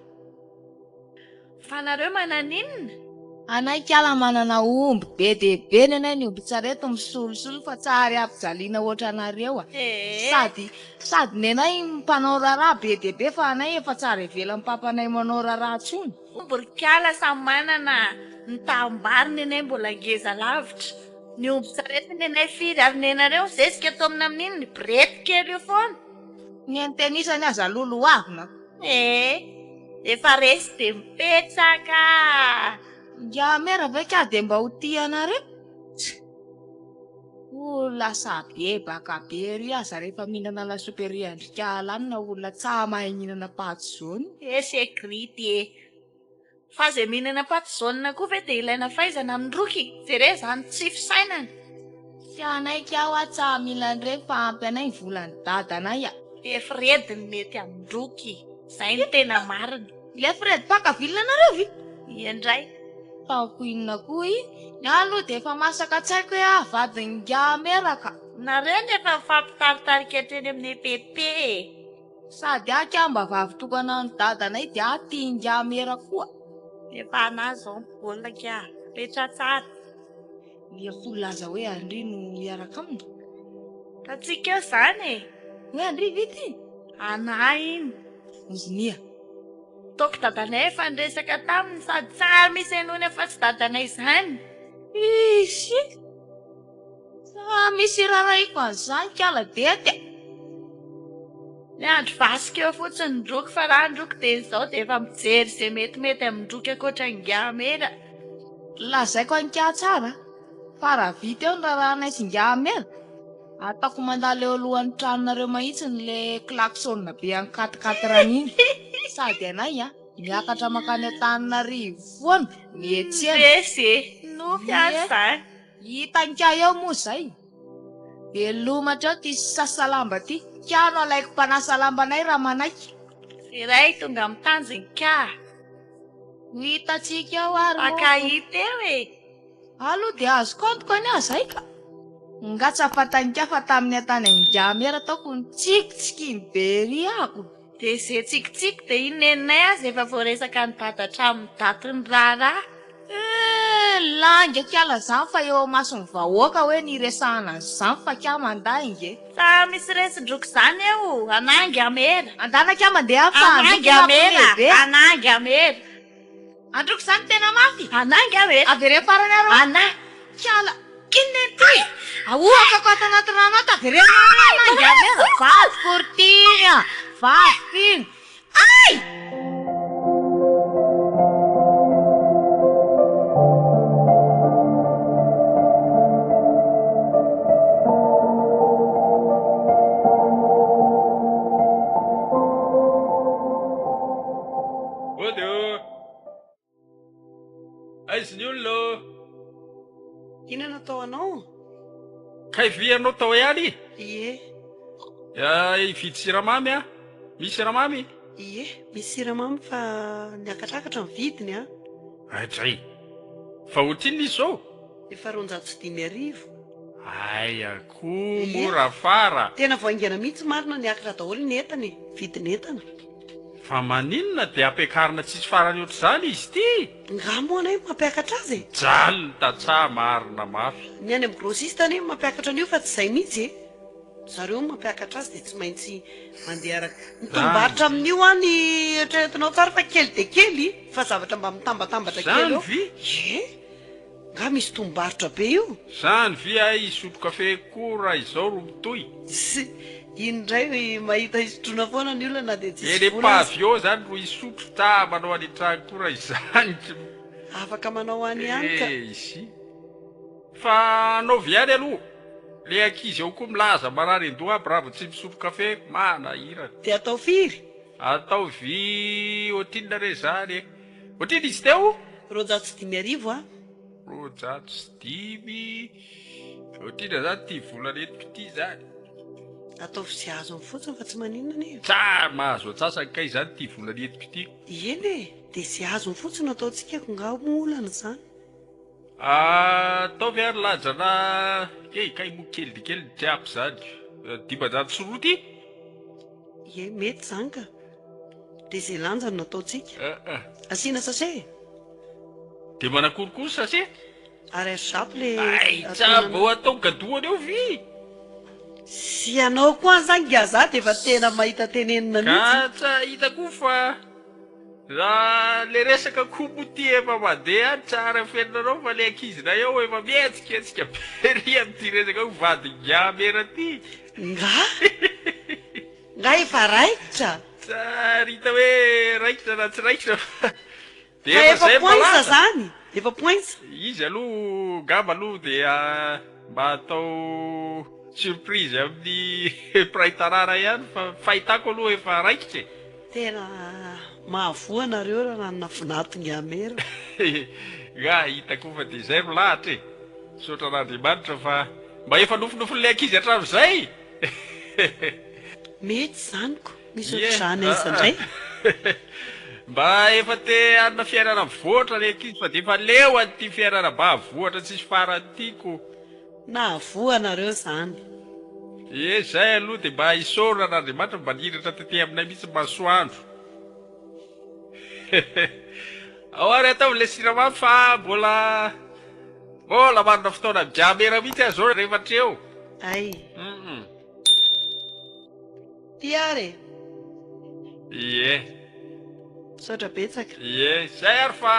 Fa nareo mananinona? Anay kiala manana omby be dia be ny anay ny omby tsareto misolosolo fa tsary ampijaliana oatra anareo. Sady ny anay mpanao raharaha be dia be fa anay efa tsara ivelan'ny papanay manao raharaha tsony. Omby kiala samy manana ny tambariny anay mbola ngeza lavitra. Ny omby tsareto ny anay firy ary ny anareo zezika ato amina amin'iny ny brety kely io foana. Ny antenisany aza lolo avina. Efa resy dia mipetsaka. Ngamera ve ka dia mba ho tia anareo? Lasa be baka be ry aza rehefa mihinana lasopy ery andrikiala any na olona tsa mahay mihinana paty zaony. Segrity fa zay mihinana paty zaonina koa ve dia ilaina fahaizana amin'ny roky. Jere zany tsy fisainana. Tsy anay kao tsa mila an'ireny fa ampy anay ny volan'ny dadanay. Firediny mety amin'ny roky. Zay ny tena marina. Le Fred paka vilona nareo vi? Indray. Taoko inona koa ny aloha dia efa masaka tsaiko hoe avadiny ngameraka. Nareo ny efa mifampitaritarika hatreny amin'ny pepe. Sady aka mba vavy tokana ny dadanay dia tia ngamera koa. Efa anazy zao mibolina kia. Petra tsara. Le folaza hoe Andry no miaraka aminy. Tatsika eo zany e. Hoe Andry vity? Anahy iny. Ozinia. Toko dadanay efa niresaka taminy sady tsara misy enony efa tsy dadanay zany. Isy. Sa misy raraiko an'izany kiala dety. Ny andro vasika eo fotsiny ndroky fa raha ndroky dia izao dia efa mijery izay metimety amin'ny ndroky ankoatra ngamera. Lazaiko ankia tsara. Fa raha vita eo ny raranay sy ngamera. Ataoko mandalo eo alohan'ny tranonareo mahitsiny le klaksona be any katikatirany iny. Sady anay miakatra makany Antananarivo foana mietsena. Resy nofy azy zany. Hitankia eo moa zay. Velomatra eo ty sasa lamba ty. Kia no alaiko mpanasa lambanay raha manaiky. Iray tonga amin'ny tanjony ka. Hitatsika eo ary. Pakahita eo e. Aloha dia azo kantoko ny azay ka. Nga tsy afatanka fa tamin'ny atany ngamera ataoko ny tsikitsiky be ry ako. Dia izay tsikitsiky dia iny neninay azy efa voaresaka ny dada hatramin'ny datin'ny raharaha. langa kiala zany fa eo masony vahoaka hoe niresahana zany fa kya manday inge. Sa misy resindroko zany eo, anangy amera. Andana kya mandeha fa Anangy amera, anangy amera. androko zany tena mafy. Anangy amera. Avere farany arô. Anangy. Kiala kinenty. Ahoaka ko ato anaty rano ato avere Anangy amera. vaty kortinya. Vaty. Ay! Ôdy ô! Aiza ny olona ô? Ina natao anao? Kay vianao tao ihany? Ie, Hividy siramamy a? Misy siramamy? ie, misy siramamy fa niakatrakatra ny vidiny a. Aitray. Fa ohatriny izy zao? Efa 450. Ay, akoho mora fara. Tena voaingana mihitsy marina niakatra daholo ny entany, vidiny entana. Fa maninona dia ampiakarina tsisy farany ohatr'izany izy ty? Ngamo anay mampiakatra azy e. Jalony tatsaha marina mafy. Ny any amin'ny grossiste any mampiakatra an'io fa tsy izay mihitsy e. Zareo mampiakatra azy dia tsy maintsy mandeha araka. Mitombarotra amin'io any eritreretinao tsara fa kely dia kely fa zavatra mba mitambatambatra kely Zany eo. vy? Ie, nga misy tombarotra be io. Zany vy ay isotro kafe koa raha izao ro mitoy. Indray mahita isotrona foana ny olona na dia tsisy Ele vola azy. pavio zany ro isotro ta manao any an-trano koa raha izany. Afaka manao any ihany ka. Izy. Fa anaovy ihany aloha. Le ankizy ao koa milaza marary andoha aby raha vao tsy misotro kafe manahirana. Dia atao firy? Atao vy ohatrinona re zany e. Ohatriny izy teo? 450 a. Rojato sy dimy. Ohatrinona zany ty volana eti-pity zany. Ataovy sy azo amin'ny fotsiny fa tsy maninona ne. Tsa mahazo atsasany kay zany ty volana eti-pity. Eny e, dia sy azo amin'ny fotsiny ataontsika nga molana izany. Ataovy ary lanjana kay mo kely dia kely tiako zany. 500 sy roa ty? Ie, mety izany ka. Dia izay lanjany nataontsika. Asiana sase. Dia manakorokoro sase? Ary zato le Ay, tsabo atao gadoana eo vy. sy anao koa zany gaza dia efa tena mahita tenenina mihitsy. Ka tsa hitako fa raha le resaka komoty efa mandeha any tsara fiainanao fa le ankizinay eo efa mihetsiketsika bery amin'ity resaka ho vadingam ty. Nga efa raikitra. Tsara hita hoe raikitra na tsy raikitra fa Fa efa poinsa zany. Efa poinsa. Izy aloha ngamba aloha dia mba atao surprise amin'ny mpiray-tanàna ihany fa fahitako aloha efa raikitra e. Tena mahavoa nareo raha nanana vinatony amera. Nga hitako fa dia izay milahatra e. Saotra an'Andriamanitra fa mba efa nofonofon'ilay ankizy hatramin'izay. Mety zanyko. Misy Yeah. ohatr'izany aiza indray. Mba efa te hanana fiainana mivoatra le ankizy fa dia efa leo an'ity fiainana mba voatra tsisy farany tiako. Nahavoa nareo zany. Zay aloha dia mba hisorona an'Andriamanitra mba nihiratra teteh aminay mihitsy masoandro. Ao ary atao le siramamy fa mbola marina fotoana mijamera mihitsy azy zao rehefa treo. Ay, ty ary Ie, saotra betsaka. ie, zay ary fa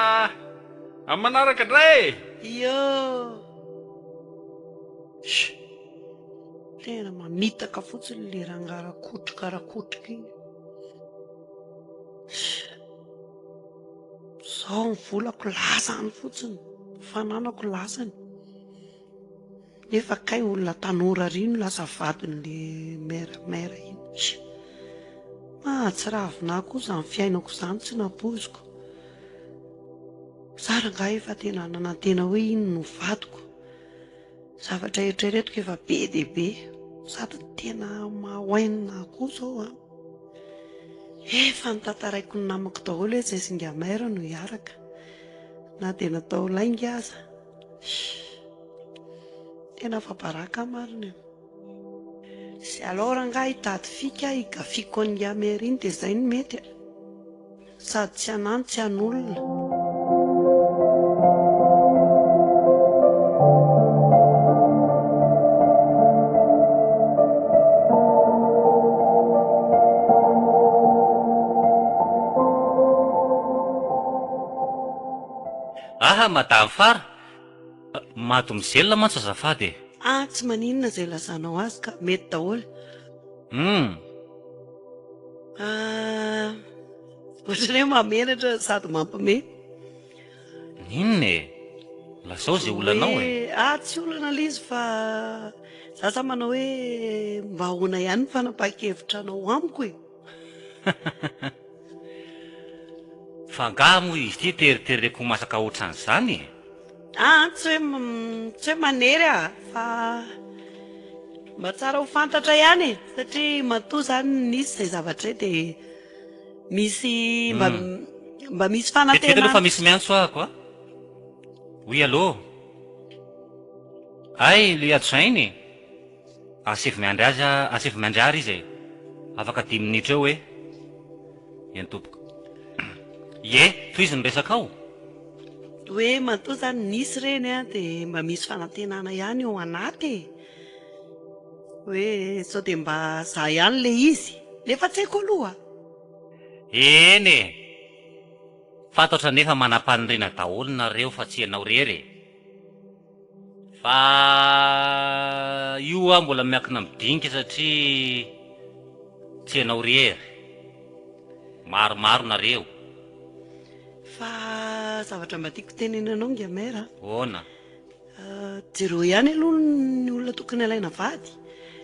amin'ny manaraka indray. Iyo. Tena mamitaka fotsiny le rangarakotrokarakotroka iny. Zao ny volako lasany fotsiny, fananako lasany. Nefa kay olona tanora rino lasa vadin'le meramera iny. Mahatsiravina kosa ny fiainako izany tsy nampoziko. Sara nga efa tena nanantena hoe iny no vadiko. Zavatra eritreretiko efa be dia be. Sady tena mahoainina koa zao a. Efa nitantaraiko ny namako daholo hoe izay singa mera no hiaraka. Na dia natao lainga aza. Tena fabaraka marina. Sy alora nga hitady fika higafiko ny gamera iny dia izay no mety. Sady tsy anany tsy an'olona. Aha, madamo Fara. Mato mizelona mantsy azafady. Tsy maninona izay lazanao azy ka mety daholo. Ohatran'ny hoe mamenatra sady mampame. Ninona e? Lazao zay olanao e. Tsy olana ilay izy fa za sa manao hoe mba ahoana ihany ny fanapahan-kevitra anao amiko e. Fa ngaha moa izy ty teritereko masaka ohatran'izany e. Tsy hoe manery fa mba tsara ho fantatra ihany e, satria matoa zany nisy izay zavatra dia misy mba misy Vetivety aloha fa fanantenana. misy miantso ahako a. Oui, allô? Ay, le adjoint-ny. Asefo miandry ary izy e. Afaka 10 minitra eo e. Eny tompoko. Ie, toy izy niresaka ao. Hoe matoa zany nisy reny dia mba misy fanantenana ihany eo anaty e. Hoe sao dia mba za ihany le izy nefa tsy haiko aloha. Eny e. Fantatra nefa manam-panorena daholo nareo fa tsy ianao rery. Fa io mbola miankina midinika satria tsy ianao rery. Maromaro nareo. Fa zavatra mba tiako tenenanao ngamera. Hoana? Jereo ihany aloha ny olona tokony alaina vady,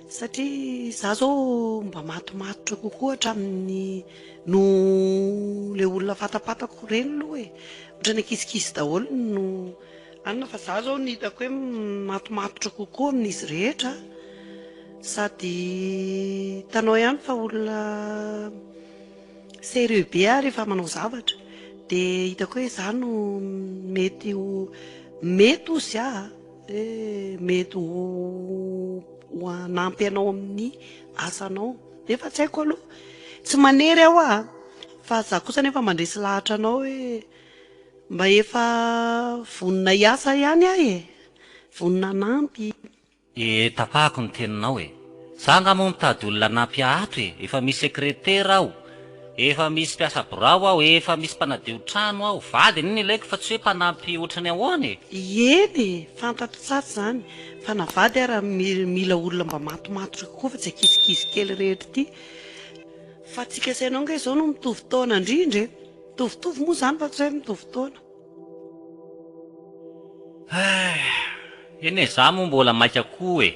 satria za zao mba matomatotra kokoa hatramin'ny no le olona fatapatako reny aloha e. Ohatrany akisikisy daholo no anina fa za zao ny hitako hoe matomatotra kokoa amin'izy rehetra, sady tanao ihany fa olona sérieux be rehefa manao zavatra, dia hitako hoe za no mety ozy mety ho anampy anao amin'ny asanao, nefa tsy haiko aloha, tsy manery aho fa za kosa nefa mandresy lahatra anao hoe mba efa vonona hiasa ihany aho e, vonona nampy. Tapahako ny teninao e. Za nga moa mitady olona nampy ahato e. Efa misy sekretera aho, efa misy mpiasa birao aho, efa misy mpanadio trano aho. Vady ny ilaiko fa tsy hoe mpanampy ohatrany ahoana e. Eny, fantatra tsara zany. Fa na vady raha mila olona mba matomatotra kokoa fa tsy akisikisy kely rehetra ity. Fa tsika sainao nga izao no mitovy taona indrindra e. Mitovitovy moa zany fa tsy hoe mitovy taona. Eny e, za moa mbola maika koa e.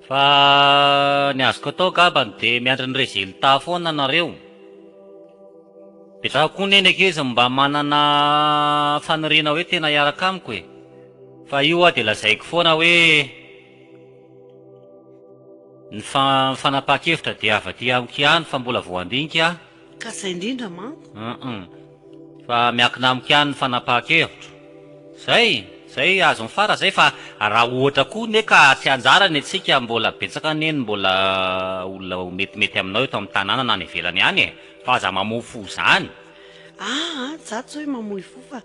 Fa ny azoko atao gabany dia miandry ny rezilta foana nareo. Dia za koa neny akeza mba manana faniriana hoe tena hiaraka amiko e. Fa io dia lazaiko foana hoe ny fanapahan-kevitra dia avy amiko ihany fa mbola voandinika. Ka zay indrindra manko. Fa miankina amiko ihany ny fanapahan-kevitra. Zay azo mifara zay, fa raha ohatra koa ne ka tsy anjarany antsika mbola betsaka neny mbola olona metimety aminao eto amin'ny tanàna na ny ivelany ihany e. Fa aza mamofo zany. Za tsy hoe mamoy fo fa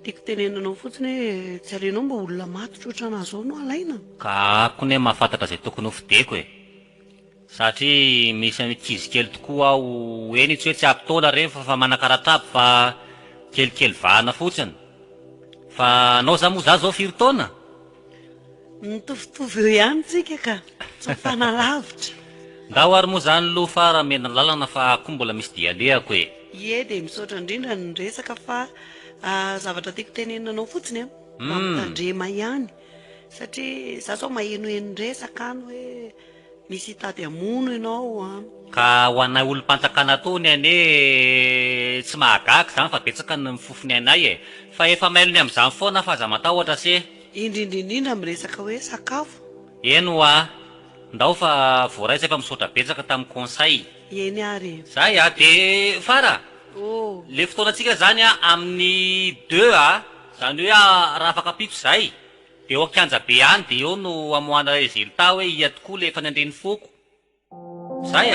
tiako tenenanao fotsiny hoe tsy alenao mba olona matotra ohatran'azao no alaina. Ka ako ne mahafantatra zay tokony ho fideko e. Satria misy ankizy kely tokoa aho eny tsy hoe tsy ampitaona rehefa fa manakaratrapy fa kelikely vahana fotsiny. Fa anao za moa za zao firy taona? Mitovitovy eo ihany tsika ka, tsy mifanalavitra. Ndao ary moa zany lo fa mena lalana fa koa mbola misy dialehako e. Dia misaotra indrindra ny resaka fa zavatra tiako tenenanao fotsiny mba mitandrema ihany, satria za zao mahenoheno resaka any hoe misy hitady hamono ianao Ka ho anay olom-panjakana tony ane tsy mahagaga zany fa betsaka ny mifofony anay e. Fa efa mailony amin'izany foana fa aza matahotra se. Indrindrindrindra miresaka hoe sakafo. Eno ndao fa voaray zay fa misaotra betsaka tamin'ny conseil. Eny ary. Zay de Fara. Le fotoanantsika zany amin'ny 2 zany hoe raha afaka pito zay. De eo an-kianja be ihany de eo no amoahana rezilta hoe ia tokoa le efa nandreny foko. Zay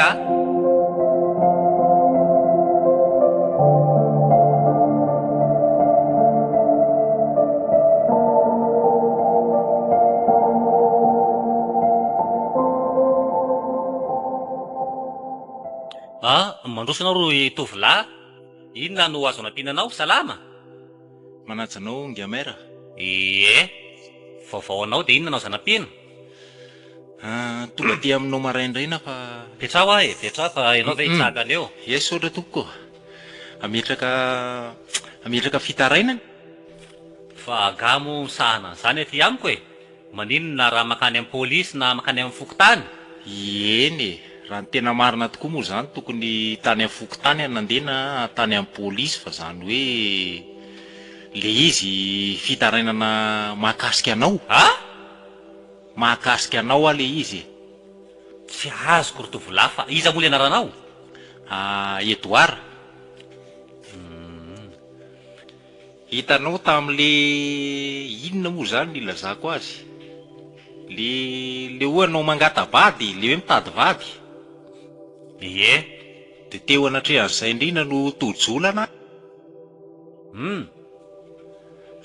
mandroso anao ro tovolahy. Inona no azo anampiananao? Salama? Manajanao Ngamera? Ie, vaovao anao dia inona anao zanam-pino? Tonga ty aminao maraindraina fa... Petrao ahy, petrao fa ianao ve hitsaka leo. Yes, ohatra tompoko. Ametraka fitarainany? Fa agamo sahana zany aty amiko e. Maninona raha makany amin'ny pôlisy na makany amin'ny fokotany? Eny, raha ny tena marina tokoa moa zany tokony tany amin'ny fokotany nandena tany amin'ny pôlisy fa zany hoe le izy fitarainana mahakasika anao. Mahakasika anao le izy. Tsy azoko rotovolahy fa iza moa le anaranao? Edouard. Hitanao tamin'le inona moa zany ny ilazako azy? Le hoe anao mangata vady, le hoe mitady vady. Ie. De teo anatrehan'izay indrindra no tojolana.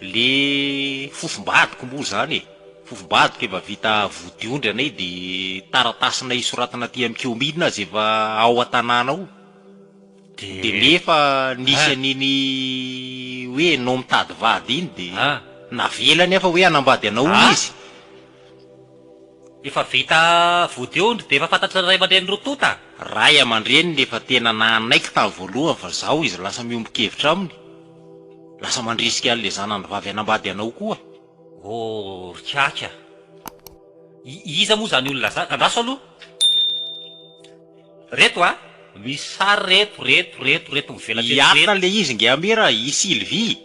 Le fofombadiko moa zany e. Fofombadiko efa vita vodiondry anay de taratasina isoratana aty amin'ny kiomidina azy efa ao an-tanàna ao. De nefa nisy an'iny hoe anao mitady vady iny de navelany afa hoe anambady anao izy. Efa vita vodiondry de efa fantatry ray aman-dreny rotota. Ray aman-dreny nefa tena nanaiky tamin'ny voalohany fa zaho izy lasa miombon-kevitra aminy. Lasa mandrisika an'le zanany vavy anambady anao koa. Rikaka. Iza moa zany olona zany? Andraso aloha. Reto misy sary reto mivelatra eto. Iatona le izy Ngamera, i Sylvie.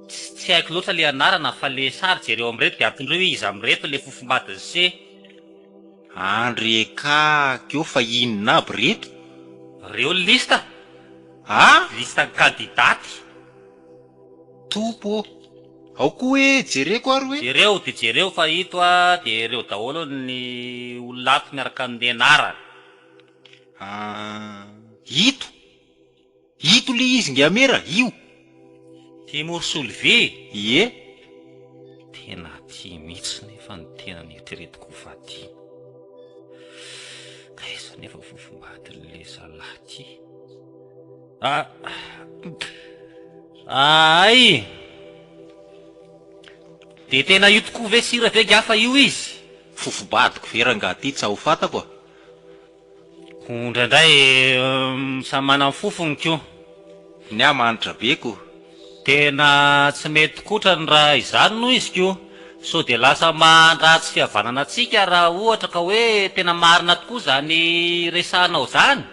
Tsy haiko loatra le anarana fa le sary jereo amreto de antondreo hoe iza amreto le fofombadiny se. Andrekakeo fa inona aby reto? Reo lista. Lista kandidaty. Topo. Ao koa hoe jereko ary hoe? Jereo fa ito de ireo daholo ny olona ato miaraka amin'ny anarana. Ito le izy Ngamera, io. Timor Sylvie. Ie. Tena tia mihitsy nefa ny tena nieritreretiko vady. Kaiza nefa fofombadin'le zalahy ty. Ay. De tena io tokoa ve sira ve gafa io izy? Fofombadiko vera nga ty tsy ho fatako. Indraindray samy manana fofony kio. Ny amanitra be ko. Tena tsy mety kotra ny raha izany no izy kio. So de lasa mandratsy fihavanana atsika raha ohatra ka hoe tena marina tokoa zany resanao zany.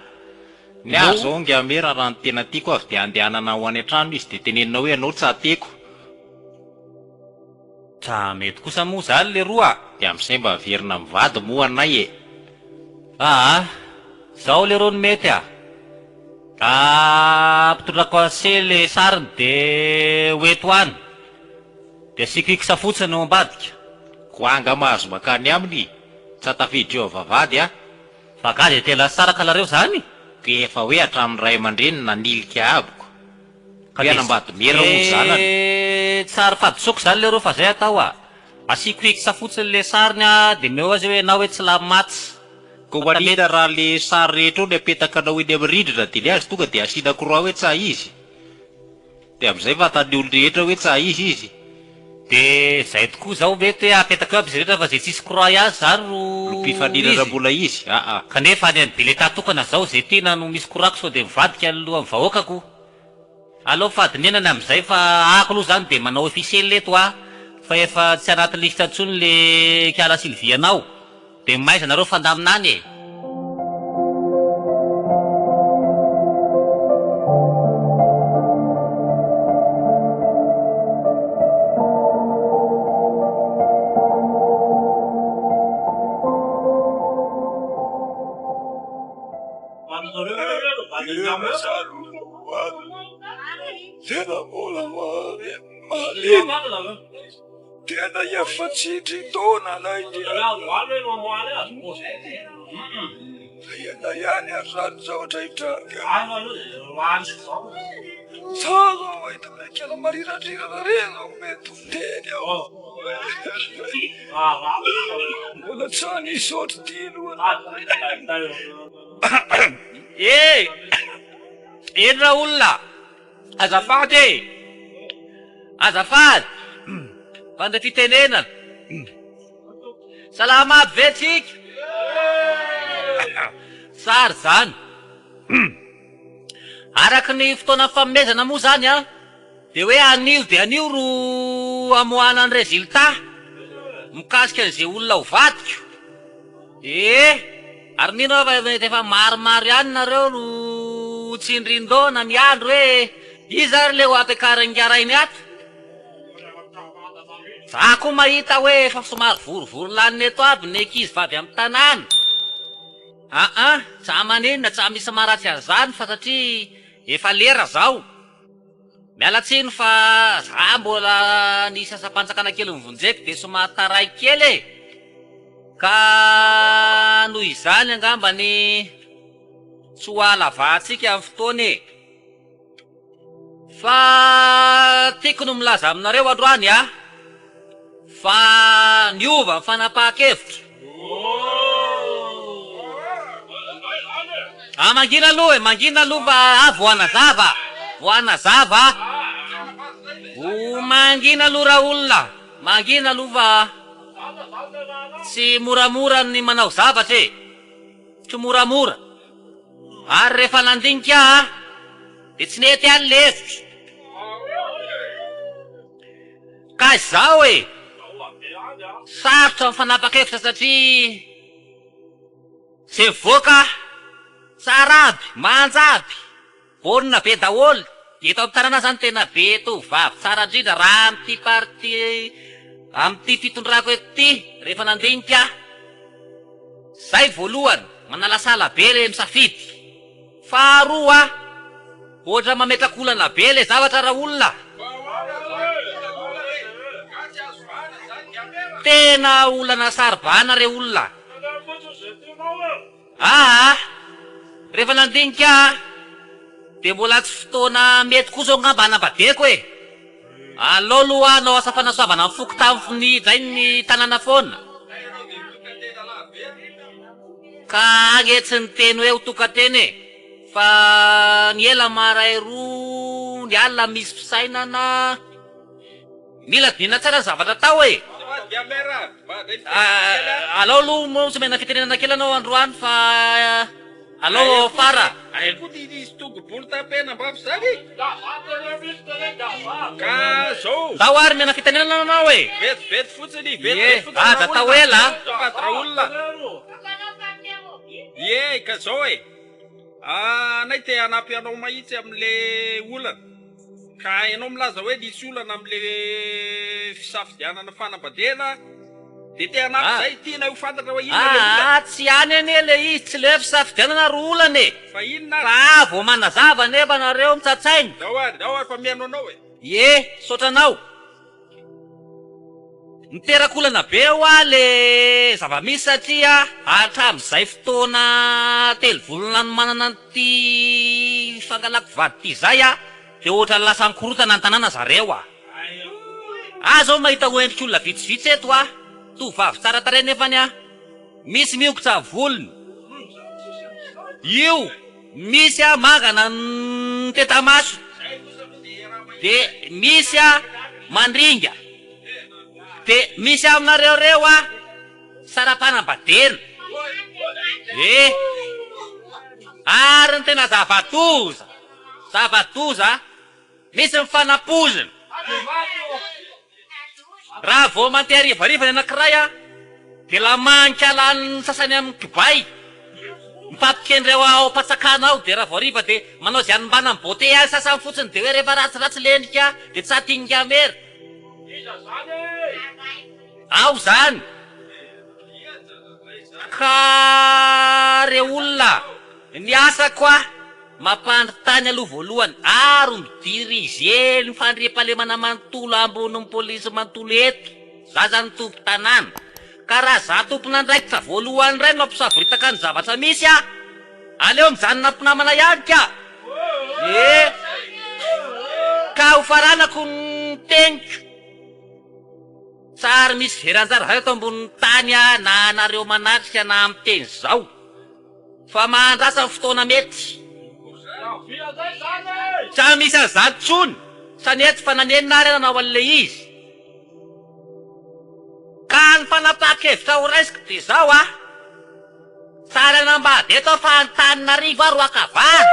Ny aho zao Ngamera raha ny tena tiako avy de andehanana ho any an-trano izy de tenenina hoe anao tsy ateko. Tsa mety kosa moa zany le roa. De amin'izay mba verina mivady moa anay e. Zao le roa ny mety ampitondrako ase le sariny de hoeto any. De asiko ikisa fotsiny ao ambadika. Ko anga mahazo makany aminy. Tsy atafidreo vavady Fa gady tena tsara kalareo zany. Ke efa hoe hatramin'ny ray aman-dreny nanilika abiko. Hoe anambady mera moa zanany. Tsara fadisoko zany le roa fa zay atao asiko ikisa fotsiny le sariny de meo azy hoe na hoe tsy lamatsy. Ko manina raha le sary rehetra eo le apetaka anao eny amin'ny rindrina de le azy tonga de asiana koroa hoe tsa izy. De amin'izay fantany olo rehetra hoe tsa izy. De zay tokoa zao mety hoe apetaka eo aby izy rehetra fa zay tsisy koroa ihany zany ro mpifanirana mbola izy. Kanefa any bileta tokana zao zay tiana no misy korako so de mivadika alohan'ny vahoakako. Aleo fadinenany amin'izay fa ako aloha zany de manao ofisiely leto fa efa tsy anaty lista intsony le kiala Sylvie anao. De maiza nareo fandaminany e. Tena mbola tena efatsitry taona lay ena ihany ary zany zao atraitranga zaza mahita mekela mariradrirana rena mety miteny ao mbola tsany isotry tilo Ena olona azafady Azafady. Fandray fitenenana. Salama aby ve tsika? Sary zany. Araky ny fotoana fanomezana moa zany a, de hoe anio de anio ro amoana ny resultat mikasika an'izay olona ho vadiko. Ary mino aho fa mety efa maromaro ihany nareo no tsindrin-dona miandro hoe iza ary le ho ampiakarin-garainy ato. Za koa mahita hoe efa somary vorovoro laniny eto aby ny ankizy vavy amin'ny tanàna. Tsa maninona tsa misy maratsy an'izany fa satria efa lera zao. Miala tsiny fa za mbola nisy asa-panjakana kely mivonjeko de somary taray kely e. Ka noho izany angambany tsy ho alavatsika amin'ny fotoana e. Fa tiako no milaza aminareo androany a, fa niova ny fanapahan-kevitra. Mangina aloha e, mangina aloha fa voanazava. Voanazava. Mangina aloha raha olona. Mangina aloha fa tsy moramora ny manao zavatra e. Tsy moramora. Ary rehefa nandinika de tsy nety any le hevitra. Ka izao e, sarotra ny fanapakevitra satria se voaka tsara aby, manja aby, baolina be daholo. Eto amin'ny tanàna zany tena be tovavy tsara indrindra raha am'ty party am'ty fitondrako ety rehefa nandinika. Zay voalohany, manalasala be le misafidy. Faharoa, ohatra mametrakolana be le zavatra raha olona. Tena olana saribana re olona. Rehefa nandinika de mbola tsy fotoana mety kosa ngamba hanambadeko e. Aleo aloha anao asa fanasoavana amin'ny foko tamin'ny zay ny tanàna foana. Ka agny tsy ny teny hoe ho tokanteny e. Fa ny ela maray roa, ny alina misy fisainana. Mila dinina tsara ny zavatra tao e. Aleo aloha mo tsy mena fitenenana kely anao androany fa aleo fara. Ka zao Tao ary mena fitenenana anao e. vetivety fotsiny, Ye, vetivety da tao ela. patra olona. Ye, ka zao e. Nay te hanampy anao mahitsy am'le olana. Ka ianao milaza hoe nisy olana am'le fisafidianana fanambadiana, de te hanampy zay tiana ho fantatra hoe inona le olana. Tsy any ane le izy, tsy le fisafidianana ro olana e. Fa inona ary? Fa vao manazava nefa nareo mitsatsainy. Dao ary fa mihaino anao e. Ye, sotranao. Miterakolana be ho a le zava-misy satria hatramin'izay fotoana telo volana no manana ty fangalako vady ty zay a, de ohatra lasa nikorotana ny tanàna zareo a. Zao mahita ho endriky olona vitsivitsy eto a, tovavy tsara taray nefany a, misy miokotra volony. Io misy a mangana ny tetamaso, de misy a mandringa, de misy aminareo reo a sarapanambadena. Ary ny tena zavatoza, misy mifanapozina. Raha vao mandeha harivariva ny anankiray a, de la manika lany sasany amin'ny kibay, mipampikendreo ao am-patsakana ao, de raha vao hariva de manao zay anombana amin'ny bote azy sasany fotsiny, de hoe rehefa ratsiratsy lendrika de tsy atinika mery. Ao zany. Ka re olona ny asako a mampandritany aloha voalohany, ary midirize ny fandriam-pahalemana manontolo ambony polisy manontolo eto. Za zany tompo tanàna. Ka raha za tompon'andraikitra voalohany ray no ampisavoritaka ny zavatra misy a, aleo mijanona mpinamana ihany ka. Ka ho faranako ny teniko. Tsary misy veranjara zay eto ambonin'ny tany a, na anareo manatrika na amin'ny teny zao. Fa mahandrasa ny fotoana mety. Tsy misy an'izany tsony. Sanety fa nanenina ary nanao an'le izy. Ka ny fanapakevitra ho raisiko de zao tsara nambady eto fa Antananarivo aro akavana.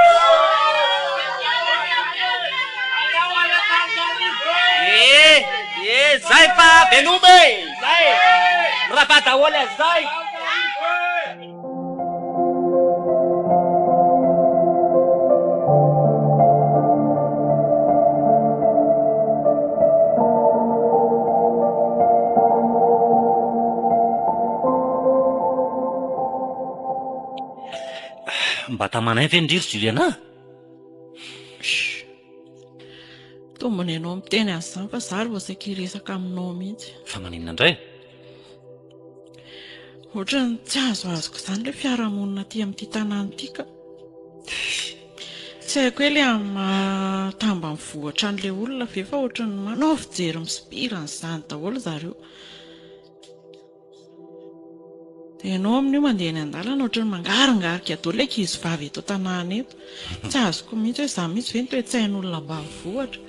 Zay fa Benome, zay. Raha daholo zay. Mba tamanay ve ndriry Juliana? Tombony ianao miteny an'izany fa za ry voasaiky hiresaka aminao mihitsy. Fa maninona indray? Ohatrany tsy azoko izany ilay fiarahamonina aty amin'ity tanàna ity ka. Tsy haiko hoe ilay tamba mivoatra an'ilay olona ve fa ohatrany manao fijery misipira an'izany daholo zareo. Dia ianao amin'io mandeha eny an-dalana ohatrany mangaringarika daholo ilay ankizivavy eto tanàna eto. Tsy azoko mihitsy hoe izaho mihitsy ve ny toe-tsain'olona ambanivohitra.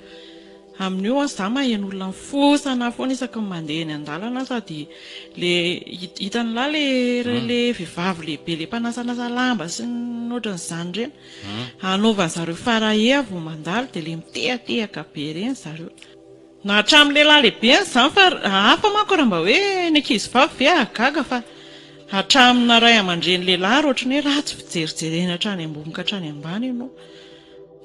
Amin'io izaho maheno olona mifosana foana isaky ny mandeha eny an-dalana sady hitany lahy ilay vehivavy lehibe ilay mpanasanasa lamba sy ny ohatran'izany ireny. Anaovan'ny zareo farahe vao mandalo dia ilay mitehatehaka be ireny zareo. Na hatramin'ilay lahy lehibe izany fa hafa manko raha mba hoe ny ankizivavy ve agaga fa hatramina ray aman-dreny lehilahy ohatrany hoe ratsy fijerijerena hatrany ambony ka hatrany ambany ianao.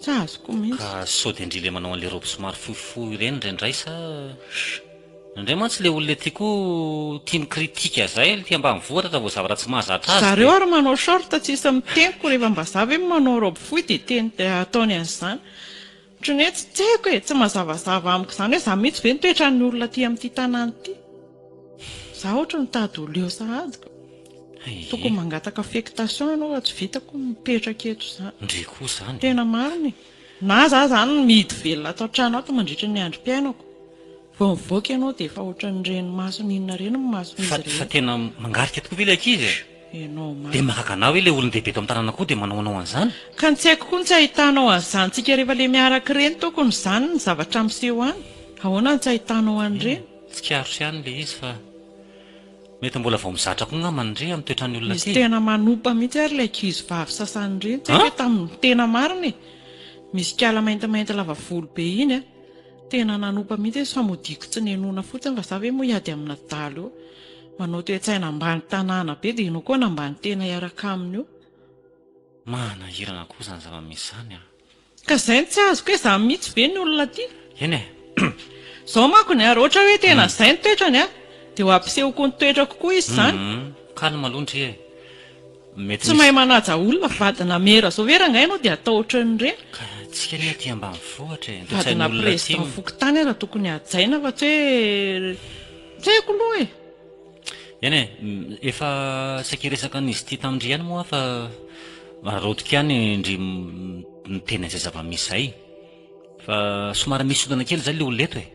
Tsy azoko mihitsy. Ka sao dia indrindra manao an'ilay robe somary fohifohy ireny indraindray sa indray mantsy ilay olona ety koa tia mikritika zay tia ambanivohitra raha vao zavatra tsy mahazatra azy. Zareo ary manao short tsisy miteniko rehefa mba zaho hoe manao robe fohy dia teny ataony an'izany. Ohatrany hoe tsy haiko e, tsy mazavazava amiko izany hoe izaho mihitsy ve nitoetran'ny olona aty amin'ity tanàna ity. Izaho ohatrany mitady ho leo sahady. Tokony mangataka affectation ianao raha tsy vitako mipetraka eto izany. Ndre koa izany. Tena marina e. Na zaho izany mihidy velona ato an-trano ato mandritra ny androm-piainako. Vao mivoaka ianao dia efa ohatran'ireny mason'inona ireny ny mason'izy ireny. Fa tena mangarika tokoa ve ilay ankizy e? Ianao marina. Dia mahakana hoe ilay olon-dehibe eto amin'ny tanàna koa dia manaonao an'izany. Ka tsy haiko koa tsy ahitanao an'izany tsika rehefa ilay miaraka ireny tokony izany ny zavatra miseho any. Ahoana tsy ahitanao an'ireny? Tsy karo sy ihany ilay izy fa mety mbola vao mizatra koa ngamba ndre amin'ny toetran'ny olona misy tena manompa mihitsy ary ilay ankizivavy sasany ireny. Tsy haiko hoe tamin'ny tena marina e. Misy kiala maintimainty lava volo be iny tena nanompa mihitsy hoe famodiko tsy nenona fotsiny fa za hoe moa hiady amina dalo eo. Manao toe-tsaina ambany tanàna be dia ianao koa nambany tena hiaraka aminy io. Manahirana koa izany zava-misy izany Ka izay tsy azoko hoe izaho mihitsy ve ny olona aty. Eny e. Izao manko ny ary ohatra hoe tena izay ny toetrany dia ho ampisehoko ny toetrako koa izy izany. Kalma aloha e. Tsy mahay manaja olona vadina mera zao ve rangahy ianao dia atao ohatran'ireny. Tsika ny aty ambanivohitra e. Vadina président fokontany raha tokony hajaina fa tsy hoe tsy haiko aloha e. Eny e, efa saika resaka an'izy ity tamindry ihany moa fa rarotika ihany indry miteny izay zava-misy izay. Fa somary misy olana kely izay ilay olona eto e.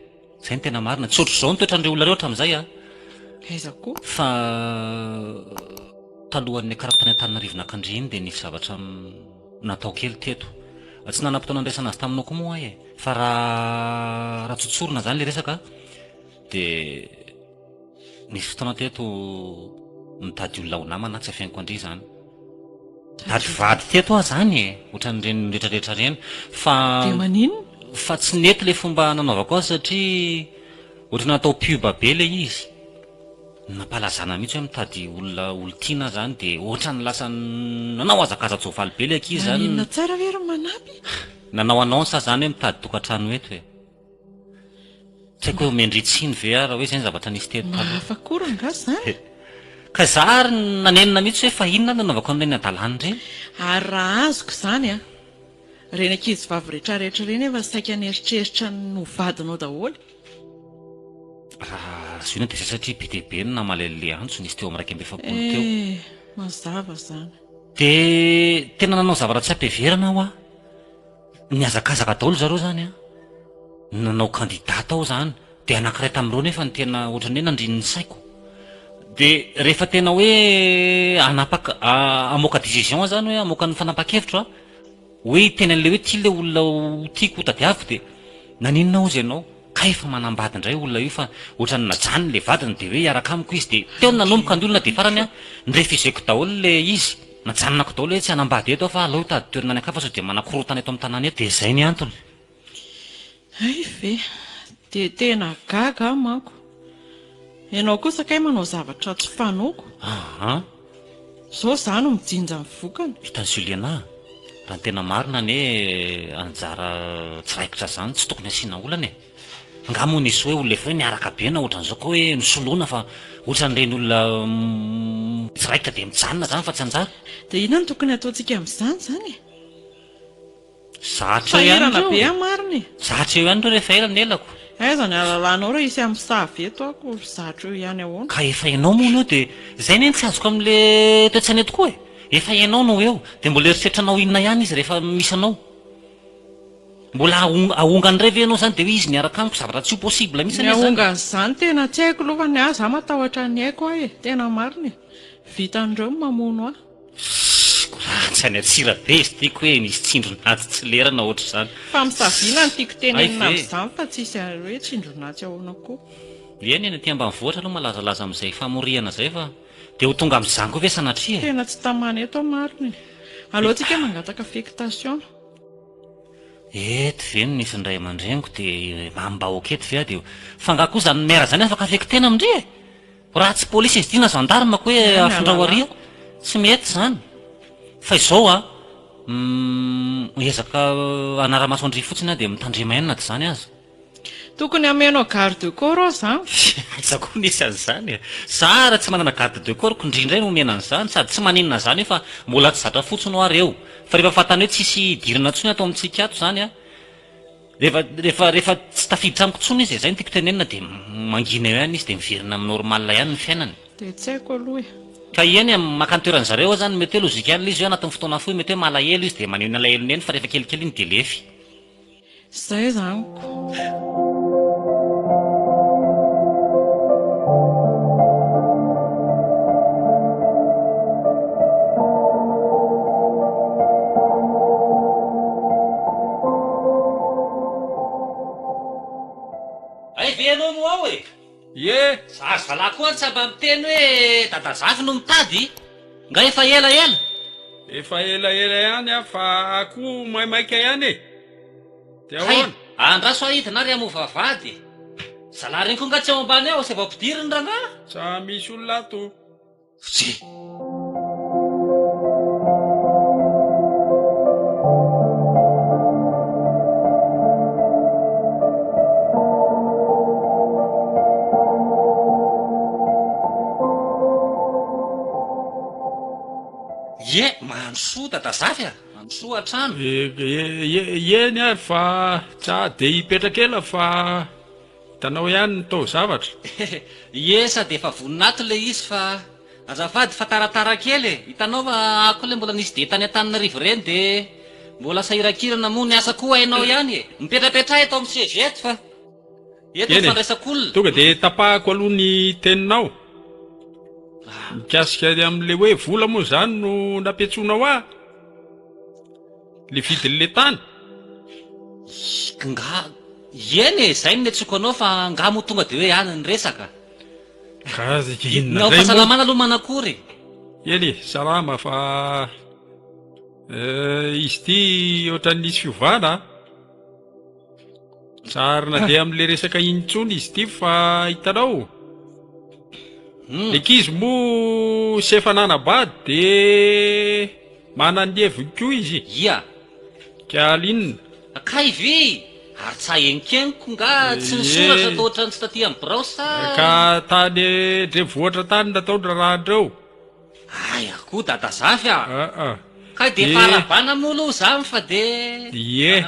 Izay ny tena marina. Tsy ohatr'izao ny toetrandreo olona ireo hatramin'izay Aiza koa? Fa talohan'ny karaka tany Antananarivo nakandry iny dia nisy zavatra natao kely teto. Tsy nanam-potoana andraisana azy taminao koa moa e. Fa raha tsotsorona izany ilay resaka dia nisy fotoana teto mitady olona ho namana tsy afiainiko andry izany. Tady vady teto aho izany e. Ohatran'ireny rehetrarehetra ireny. Dia maninona? Fa tsy nety ilay fomba nanaovako azy satria ohatrany natao pub be ilay izy. Nampalazana mihitsy hoe mitady olona olontiana izany dia ohatrany lasa nanao azakaza-tsoavaly be ilay ankizy izany. Maninona tsara ve ry manampy? Nanao anonsa izany hoe mitady tokantrano eto e. Tsy haiko hoe mendritsiny ve raha hoe izay ny zavatra nisy teto. Mahafakory angaha izany. Ka izaho ary nanenina mihitsy hoe fa inona no nanaovako an'ireny adalàna ireny. Ary raha azoko izany ireny ankizivavy rehetrarehetra ireny efa saika nieritreritra no vadinao daholo. Raha zona dia satria be dia be no namalele antso nisy teo amin'ny 150 teo. Mazava izany. Dia tena nanao zavatra tsy ampiheverana aho niazakazaka daholo zareo izany nanao kandidata aho izany dia anankiray tamin'ireo nefa ny tena ohatrany hoe nandriny ny saiko. Dia rehefa tena hoe hamoaka décision izany hoe hamoaka ny fanapa-kevitra hoe tena an'ilay hoe tia ilay olona tiako ho tadiaviko dia naninona ozy ianao ka efa manambady indray olona io fa ohatrany najany le vadiny de hoe hiaraka amiko izy de teo nanomboka ny olona de farany a nirefizeko daholo le izy najanonako daholo hoe tsy hanambady eto fa aleo tady toerana any akafa sao de manakorotana eto amin'ny tanàna eto de zay ny antony. Ay ve de tena gaga manko. Ianao kosa kay manao zavatra tsy fanoko. Aha. Zao zany no mijinja ny vokany. Hitany Juliana, raha ny tena marina ne anjara tsiraikitra zany tsy tokony asiana olana e. Ngamo nisy hoe olona efa hoe niaraka be na ohatran'izao koa hoe nisoloana fa ohatran'ireny olona tsiraikitra de mijanona zany fa tsy anjara. De inona no tokony ataontsika amin'izany zany? Zatra eo ihany Sahirana be reo. marina e. Zatra eo ihany reo rehefa ela ny elako. Aiza ny alalanao reo isy amin'ny saveto ako zatra eo ihany ahoana. Ka efa ianao moa no de zay neny tsy azoko amin'le toetsaina tokoa e. Efa ianao no eo de mbola eritreritranao inona ihany izy rehefa misy anao. Mbola ahongany ray ve ianao zany de hoe izy niaraka amiko zavatra tsy possible mihitsy Ny anie zany. ahongany zany tena tsy haiko aloha fa ny ahy za matahotra ny haiko aho e. Tena marina e. Vitan'ireo mamono aho. Tsy any atsira be izy tiako hoe nisy tsindronatsy tsy lerana ohatra zany. Fa misaviana ny tiako tenenina Ay, ve. amin'izany fa tsisy hoe tsindronatsy ahoana koa. Eny eny aty ambanivohitra aloha malazalaza amin'izay famoriana zay fa de ho tonga amin'izany koa ve sanatria e. Tena tsy tamana eto marina e. Aleotsika mangataka affectation. Eto ve no nisy ndray aman-dreniko de mambahoaka eto ve a de fanga koa zany mera zany afaka afektena amindri e. Raha tsy polisy izy tina gendarme ko hoe afindra aria tsy mety zany. Fa izao a ezaka anara-maso andry fotsiny a de mitandrema enina ty zany azy. Tokony amenao garde de corps ao zany. Aiza koa nisy an'izany e. Sara tsy manana garde de corps indrindray no omena an'izany sady tsy maninona zany fa mbola tsy zatra fotsiny ho ary eo. Fa rehefa fantany hoe tsisy dirina ntsony atao amintsika ato zany a. Rehefa tsy tafiditra amiko ntsony izy zay no tiako tenenina de mangina eo ihany izy de miverina amin'ny normal ihany ny fiainany. De tsy haiko aloha e. Ka ieny makany toeran'ny zareo zany mety hoe lozika ihany izy hoe anatin'ny fotoana fohy mety hoe malahelo izy de maneho ny alahelony eny fa rehefa kelikely iny de lefy. Zay zaniko. Ay ve ianao mo ao e. Ye, Zazy valahy koa tsaba miteny hoe dada zafy no mitady. Nga efa ela. efa elaela ihany a fa akoho maimaika ihany e. De ahoana? Andraso ahidina ary amova vady. Zalahy reny koa nga tsy ao ambany ao sy vao-pidiriny ranga. Sa misy olona ato. Tsy. Ye, manosoa dada zafy a. Manosoa atrano. Eny ary fa tsa de hipetraka ela fa hitanao ihany ny tao zavatra. Esa de efa voninato le izy fa azafady fa taratara kely e. Hitanao fa ako le mbola nisy de tany Antananarivo reny de mbola sahirakirana moa ny asa koa hainao ihany e. Mipetrapetra eto amin'ny CV eto fa eto Eny e. fandraisak'olona. Tonga de tapahako aloha ny teninao. Mikasika amin'le hoe vola moa zany no napetsonao ahy. Le vidin'le tany. Nga eny e, zay no netsoko anao fa nga mo tonga de hoe any ny resaka. Ka inona Nao indray moa? fahasalamana aloha manakory. Eny e, salama fa izy ty ohatran'ny nisy fiovana. Sarina de amin'le resaka intsony izy ty fa hitanao. Ekizy moa sefa nanabady de manandevy koa izy. Ia. Ka alinona. Kaivy. Ary tsa enkeniko nga tsy nisoratra to ohatrany tsy taty amin'ny birao sa. Ka tany drevohatra tany nataondra raha andreo. Ay, akoho dada zafy a. Ka de Eh. farabana molo zany fa de. Ie.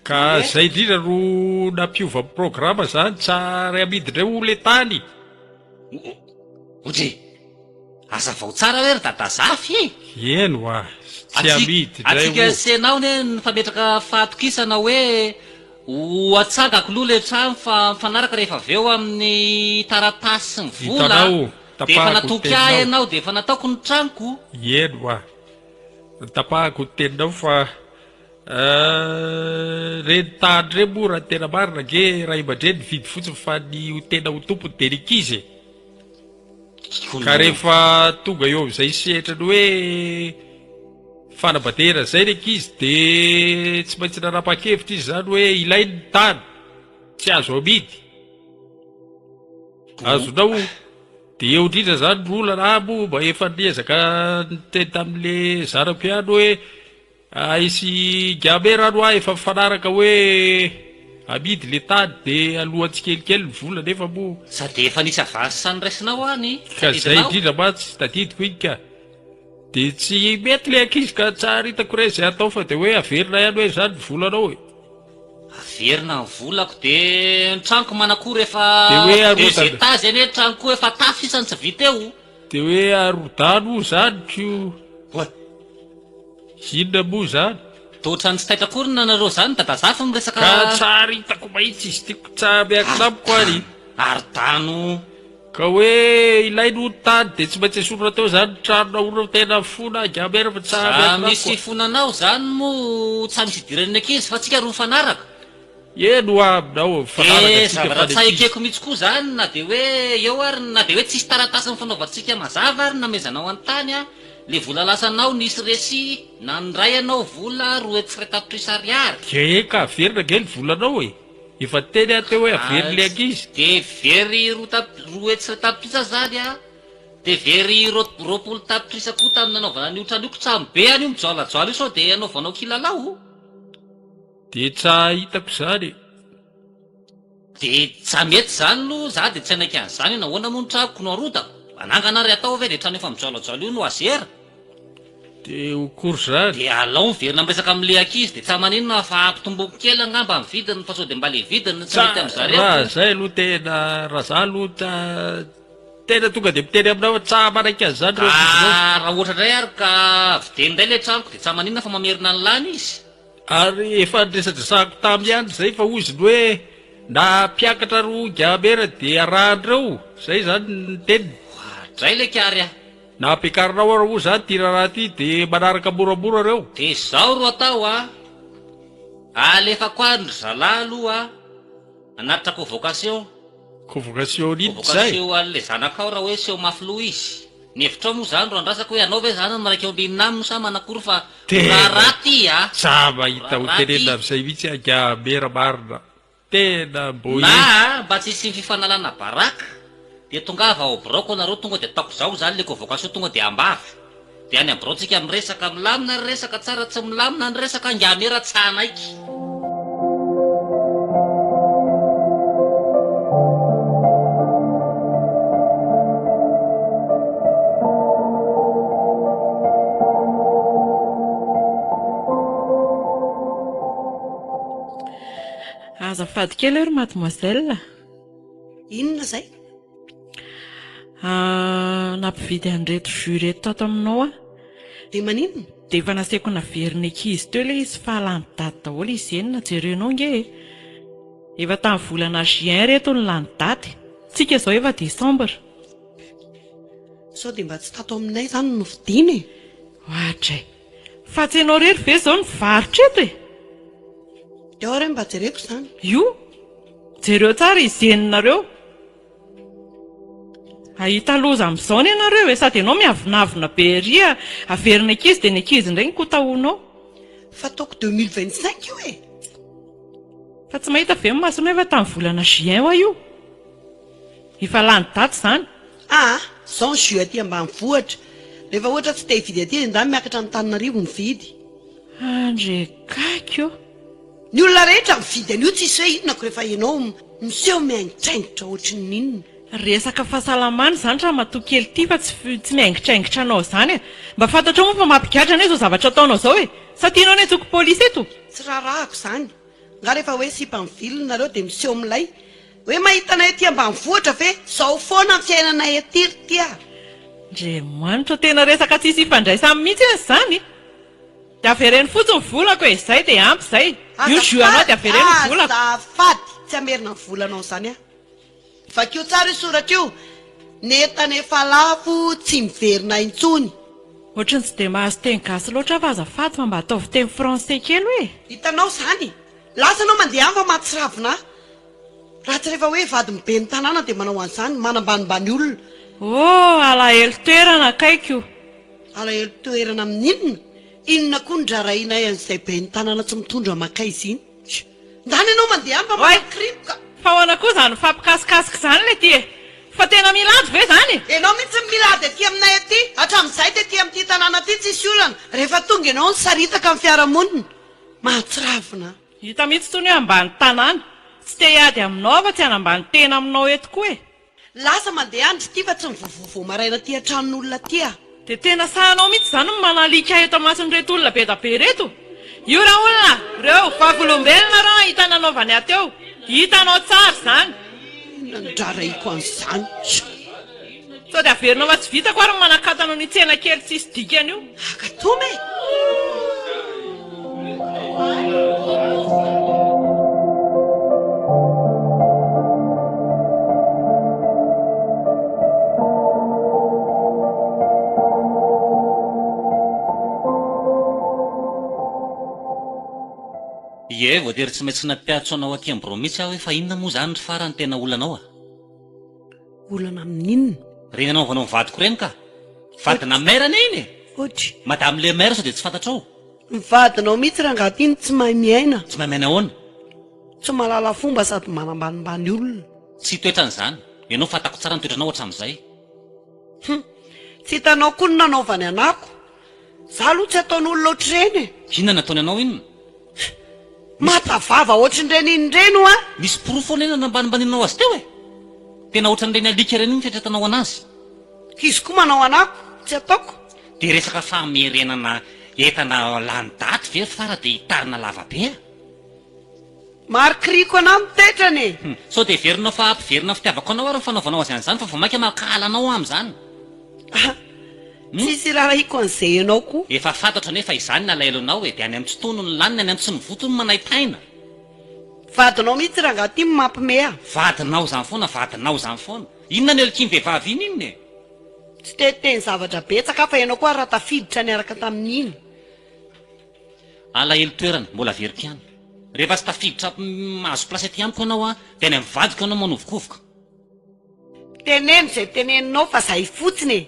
Ka zay indrindra ro nampiova programa zany tsara amidindreo le tany. Otre. Asa vao tsara hoe ry dada zafy. Eno a. Tsy amidindreo. Atsika senao ne nifametraka fahatokisana hoe ho atsagako aloha le trano fa mifanaraka rehefa avy eo amin'ny taratasy sy ny vola. Hitanao, De efa tapahako natoky teninao. ahy ianao de efa nataoko ny tranoko. Eno a. Tapahako ny teninao fa Reny tady re moa raha tena marina ge ray aman-dreny vidy fotsiny fa ny tena ho tompony de ny ankizy ka rehefa tonga eo amin'izay sehatrany hoe fanambadera zay ny ankizy de tsy maintsy nanapa-kevitra izy zany hoe ilay ny tany tsy azo amidy azonao de eo indrindra zany ny olana amo mba efa niezaka niteny tamin'le zanam-piano hoe isy gamerano ahy efa mifanaraka hoe amidy le tany de alohantsikelikely ny vola nefa moa sady efa nisy avansy sany raisinao any ka zay indrindra mantsy tadidiko iny ka de tsy mety le ankizy ka tsara hitako re zay atao fa de hoe averina ihany hoe zany ny volanao e averina ny volako de ny tranoko manakory efa De hoe arotana. 2 étages eny hoe tranoko efa tafo isany tsy vita eo de hoe arodano zany ko inona moa zany totra ny tsy taitra-kory nanareo zany dadazafy miresaka ka tsara hitako mahitsy izy tiako tsara miakina amiko any arodano ka hoe ilay no tany de tsy maintsy esorina teo zany tranona olona tena fona gamera fa tsara raha miakina misy amiko fonanao zany moa tsy misy idiran'ny ankizy fa tsika roa mifanaraka eno aminao mifanaraka zavatra tsika tsy ekeko mihitsy koa zany na de hoe eo ary na de hoe tsisy taratasy mifanaovantsika mazava ary namezanao an-tany a le vola lasanao nisy resy na nyray anao vola 2 tapitrisy ariary eka averina ge ny volanao e efa teny aho teo hoe averiny le ankizy de very 2 tapitrisa zany a de very 20 tapitrisa koa tamin'ny nanaovana ny otrany io ko tsambe any io mijoalajoala io sao de anaovanao kilalao de tsa hitako zany de tsa mety zany lo za de tsy anaiky an'izany nahoana moa ny trako no arotako anangana ry atao ave de trano efa mijoalajoala io no azera de ho kory zany de alao miverina miresaka amin'le ankizy de tsa maninona fa ampitomboky kely angamba amin'ny vidiny fa sao de mba le vidiny tsy mety am'zareo raha zay aloha tena raha za aloha tena tonga de miteny aminao tsa manaiky an'izany reo raha ohatra ndray ary ka videny ndray le tranoko de tsa maninona fa mamerina ny lany izy ary efa nresadresako tamy ihany zay fa oziny hoe na mpiakatra ro gamera de arahan'ireo zay zany ny teniny dray le kiary a na ampiakarinao arao io zany ty raharaha ty de manaraka moramora reo de zao ro atao a alefako andro zalahy aloha anatitra convocation convocation nity zay convocation an'le zanakao raha hoe seho mafilo izy ny hevitrao moa zany ro andrasako hoe anao ve zany maraiky eo ambinina aminy sa manakory fa raha raty a sa mahita ho tenena am'izay mihitsy agamera marina tena mbo na mba tsy isy fifanalana baraka de tongava ao broko anareo tonga de ataoko zao zany le convocation tonga de ambavy de any ambrao tsika miresaka milamina ny resaka tsara tsy milamina ny resaka ngamera tsanaiky azafady kely ry mademoiselle inona zay nampividy an'ireto jus reto tato aminao a de maninona de efa naseko naverina ankizy teo le izy fa lany daty daholo izy enina jerenao nge efa tamin'ny volana juin reto ny lany daty tsika zao efa décembre sao de mba tsy tato aminay zany no vidiny e ohatray fa tsy ianao rery ve zao ny varotra eto e de ao re mba jereko zany io jereo tsara izy eninareo ahita loza amin'izao ny ianareo e sady ianao miavinavina be ria averina ankizy de ny ankizy indray ny kotahoanao fa ataoko 2025 io e fa tsy mahita ve masonao efa tamin'ny volana juin hoa io efa lany daty zany zao ny jus aty ambany vohatra rehefa ohatra tsy te hividy aty nda miakatra ny Tananarivo ny vidy andrekakio ny olona rehetra mividy an'io tsisy hoe inona ko rehefa ianao miseho miaingitraingitra ohatry ny inona resaka fahasalamana zany raha matoa kely ty fa tsy miaingitraingitra anao zany e mba fantatra moa fa mampigatra ane zao zavatra ataonao zao e sa tianao ny antsoko polisy eto tsy raharahako zany nga rehefa hoe sipamvilina nareo de miseho milay hoe mahitanay aty ambany vohatra ve zao foana ny fiainanay atiry ty a ndre manitra tena resaka tsisy ifandraisamy mihitsy izy zany de avereny fotsiny volako e zay de ampy zay io jus anao de avereny volako azafady tsy amerina ny volanao zany a vakio tsara io soratra io netana efa lafo tsy miverina intsony Ohatrany tsy dia mahazo teny gasy loatra fa azafady fa mba ataovy teny français kely hoe. Hitanao zany, lasa anao mandeha fa mahatsiravina raha tsy rehefa hoe vady mibe ny tanàna dia manao an'izany, manambanimbany olona. Oh, alahelo toerana kaiky io. Alahelo toerana amin'inona? Inona koa ny drarainay an'izay be ny tanàna tsy mitondra makaizy iny? Ndany ianao mandeha fa manakripoka. Fa hoana koa izany fampikasikasika izany le ty e. Fa tena milady ve izany? Ianao mihitsy milady aty aminay aty, hatramin'izay tetỳ amin'ity tanàna aty tsisy olana, rehefa tonga ianao nisaritaka amin'ny fiarahamonina. Mahatsiravina. Hita mihitsy toy ny hoe ambany tanàna. Tsy te hiady aminao fa tsy hanambany tena aminao eto koa e. Lasa mandeha andro ty fa tsy mivovovo maraina ty an-tranon'olona ty a. Dia tena sahanao mihitsy izany no manalika eto amasin'ireto olona be da be reto. Io raha olona, reo vavolombelona raha hita nanaovany ato eo. Hitanao tsara izany. Nandraraiko an'izany. Sao dia averinao fa tsy vitako ary manakatanao ny tsena kely tsisy dikany io. Akatome. Ie, voatery tsy maintsy nampiatso anao aty amin'ny birao mihitsy aho hoe fa inona moa izany ry farany tena olanao a? Olana amin'inona? Reny anao vanao mivadiko reny ka? Vadina mairana iny e? Ohatry. Madame le maire sao dia tsy fantatrao? Mivadinao mihitsy rangaty iny tsy mahay miaina. Tsy mahay miaina ahoana? Tsy mahalala fomba sady manambanimbany olona. Tsy toetran'izany. Ianao fantako tsara ny toetranao hatramin'izay. Tsy hitanao koa ny nanaovany anako. Za aloha tsy ataon'olona ohatr'ireny e. Inona nataony anao inona? Matavava ohatr'ireny inireny a. Misy porofo foana ina nambanimbaninao azy teo e? Tena ohatran'ireny alika ireny iny fiatretanao anazy. Izy koa manao anako, tsy ataoko. Dia resaka famerenana entana lany daty ve fara dia hitarina lavabe a? Marikriko anao mitetrany e. Sao dia heverinao fa ampiverina fitiavako anao ary ny fanaovanao azy an'izany fa vao mainka makala anao amin'izany. Tsisy raharaiko an'izay ianao koa. Efa fantatra nefa izany ny alahelo anao e, dia any amin'ny tsy tono ny laniny, any amin'ny tsy mivotony manaipaina. Vadinao mihitsy rangaty ny mampime a. Vadinao izany foana, vadinao izany foana. Inona ny elikim-vehivavy iny inona e? Tsy teteny zavatra betsaka fa ianao koa raha tafiditra niaraka tamin'iny. Alahelo toerana, mbola veriko ihany. Rehefa tsy tafiditra mahazo plasy aty amiko ianao a, dia any amin'ny vadiko ianao manovokovoka. Teneno izay teneninao fa izay fotsiny e.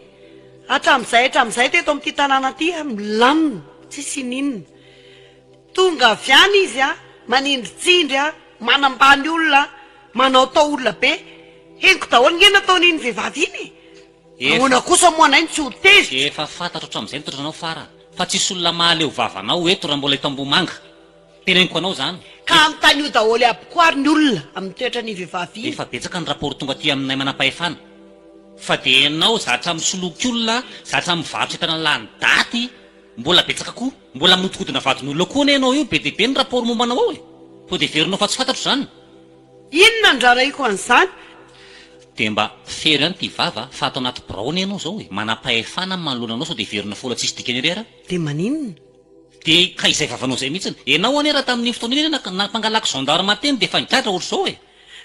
Hatramin'izay teto amin'ity tanàna aty milamina, tsisy ninona. Tonga avy any izy a, manindritsindry a, manambany olona, manao tao olona be. Henoko daholo nge nataon'iny vehivavy iny. Ahoana kosa moa anay tsy ho tezitra. Efa fantatra hatramin'izay ny toetranao fara. Fa tsisy olona mahaleo vavanao eto raha mbola itam-bomanga. Teneniko anao izany. Ka amin'tany daholo abokoary ny olona amin'ny toetrany vehivavy iny. Efa betsaka ny raport tonga aty aminay manam-pahefana. Fa dia ianao zatra misoloky olona, zatra mivarotra entana lany daty, mbola betsaka koa, mbola minotikodina vadin'olona koa ne ianao io, be dia be ny raport mombanao ao e. Sao dia verinao fa tsy fantatro izany. Inona ny raraiko an'izany? Dia mba fery ihany ty vava fa ato anaty birao ianao izao e, manam-pahefana amin'ny manoloana anao sao dia verina fola tsisy dikany ery ara. Dia maninona? Dia ka izay vavanao izay mihitsiny. Ianao ane raha tamin'ny fotoana iny nampangalako gendarme teny dia efa nigadra ohatr'izao e.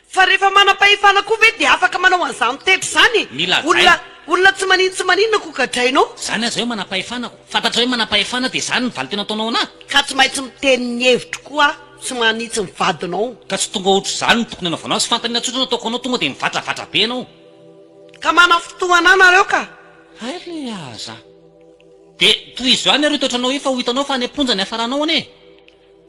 Fa rehefa manam-pahefana koa ve dia afaka manao an'izany tetra izany e. Mila zay. Olona tsy maninona koa gadrainao. Zany aza hoe manam-pahefanako. Fantatra hoe manam-pahefana dia izany ny valy tena ataonao anahy. Ka tsy maintsy miteny ny hevitro koa, tsy manitsy ny vadinao. Ka tsy tonga ohatr'izany ny tokony anaovanao, sy fantany atsotra nataoko anao tonga dia mivatravatra be ianao. Ka mana fotoana nareo ka. Hay le aza. Dia toy izany areo toetranao io fa ho hitanao fa any am-ponja ny hafaranao ane.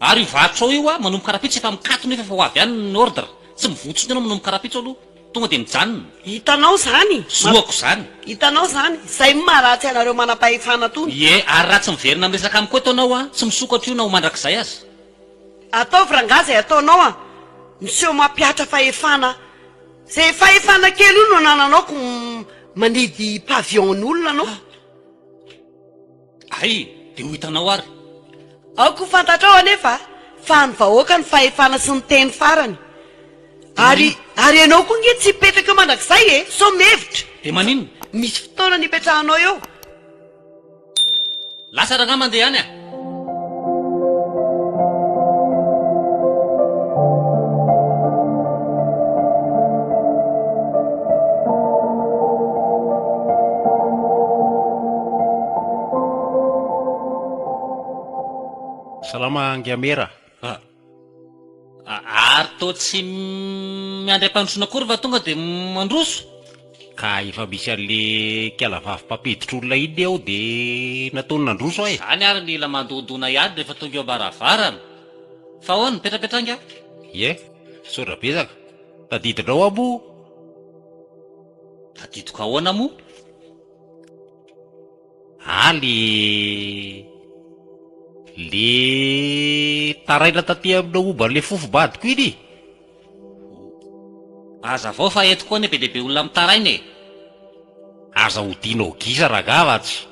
Ary io varotrao io a manomboka rapitsa efa mikatona efa ho avy any ny ordre. Tsy mivotsony ianao manomboka rapitsa aloha. Tonga dia mijanona. Hitanao zany. Zoako izany. Hitanao zany. Izay maharatsy anareo manam-pahefana tony. Ie, ary raha tsy miverina miresaka amiko eto anao a, tsy misokatra io na ho mandrakizay azy. Ataovy rangahy izay ataonao a. Miseho mampiatra fahefana. Izay fahefana kely io no nananaoko manidy pavion-n'olona anao. Ay, dia ho hitanao ary. Aoko fantatrao anefa fa ny vahoaka ny fahefana sy ny teny farany. Ary ianao koa nge tsy hipetraka mandrakizay e, so mihevitra. Dia maninona? Misy fotoana nipetrahanao eo. Lasa rangahy mandeha any a. Angamera. Ary to tsy miandry ampandrosona akory fa tonga dia mandroso. Ka efa misy an'le kialavavy mpampiditr'olona iny aho dia nataony nandroso aho e. Zany ary mila mandodona ihany rehefa tonga eo ambaravarana. Fa ahoana mipetrapetranga aho? Ie, sodra betsaka. Tadidinao aho moa. Tadidiko ahoana moa? Le taraina taty aminao momba le fofo-badiko iny. Aza vao fa eto koa ne be lehibe olona mitaraina e. Aza hodinao gisa ragavatsy.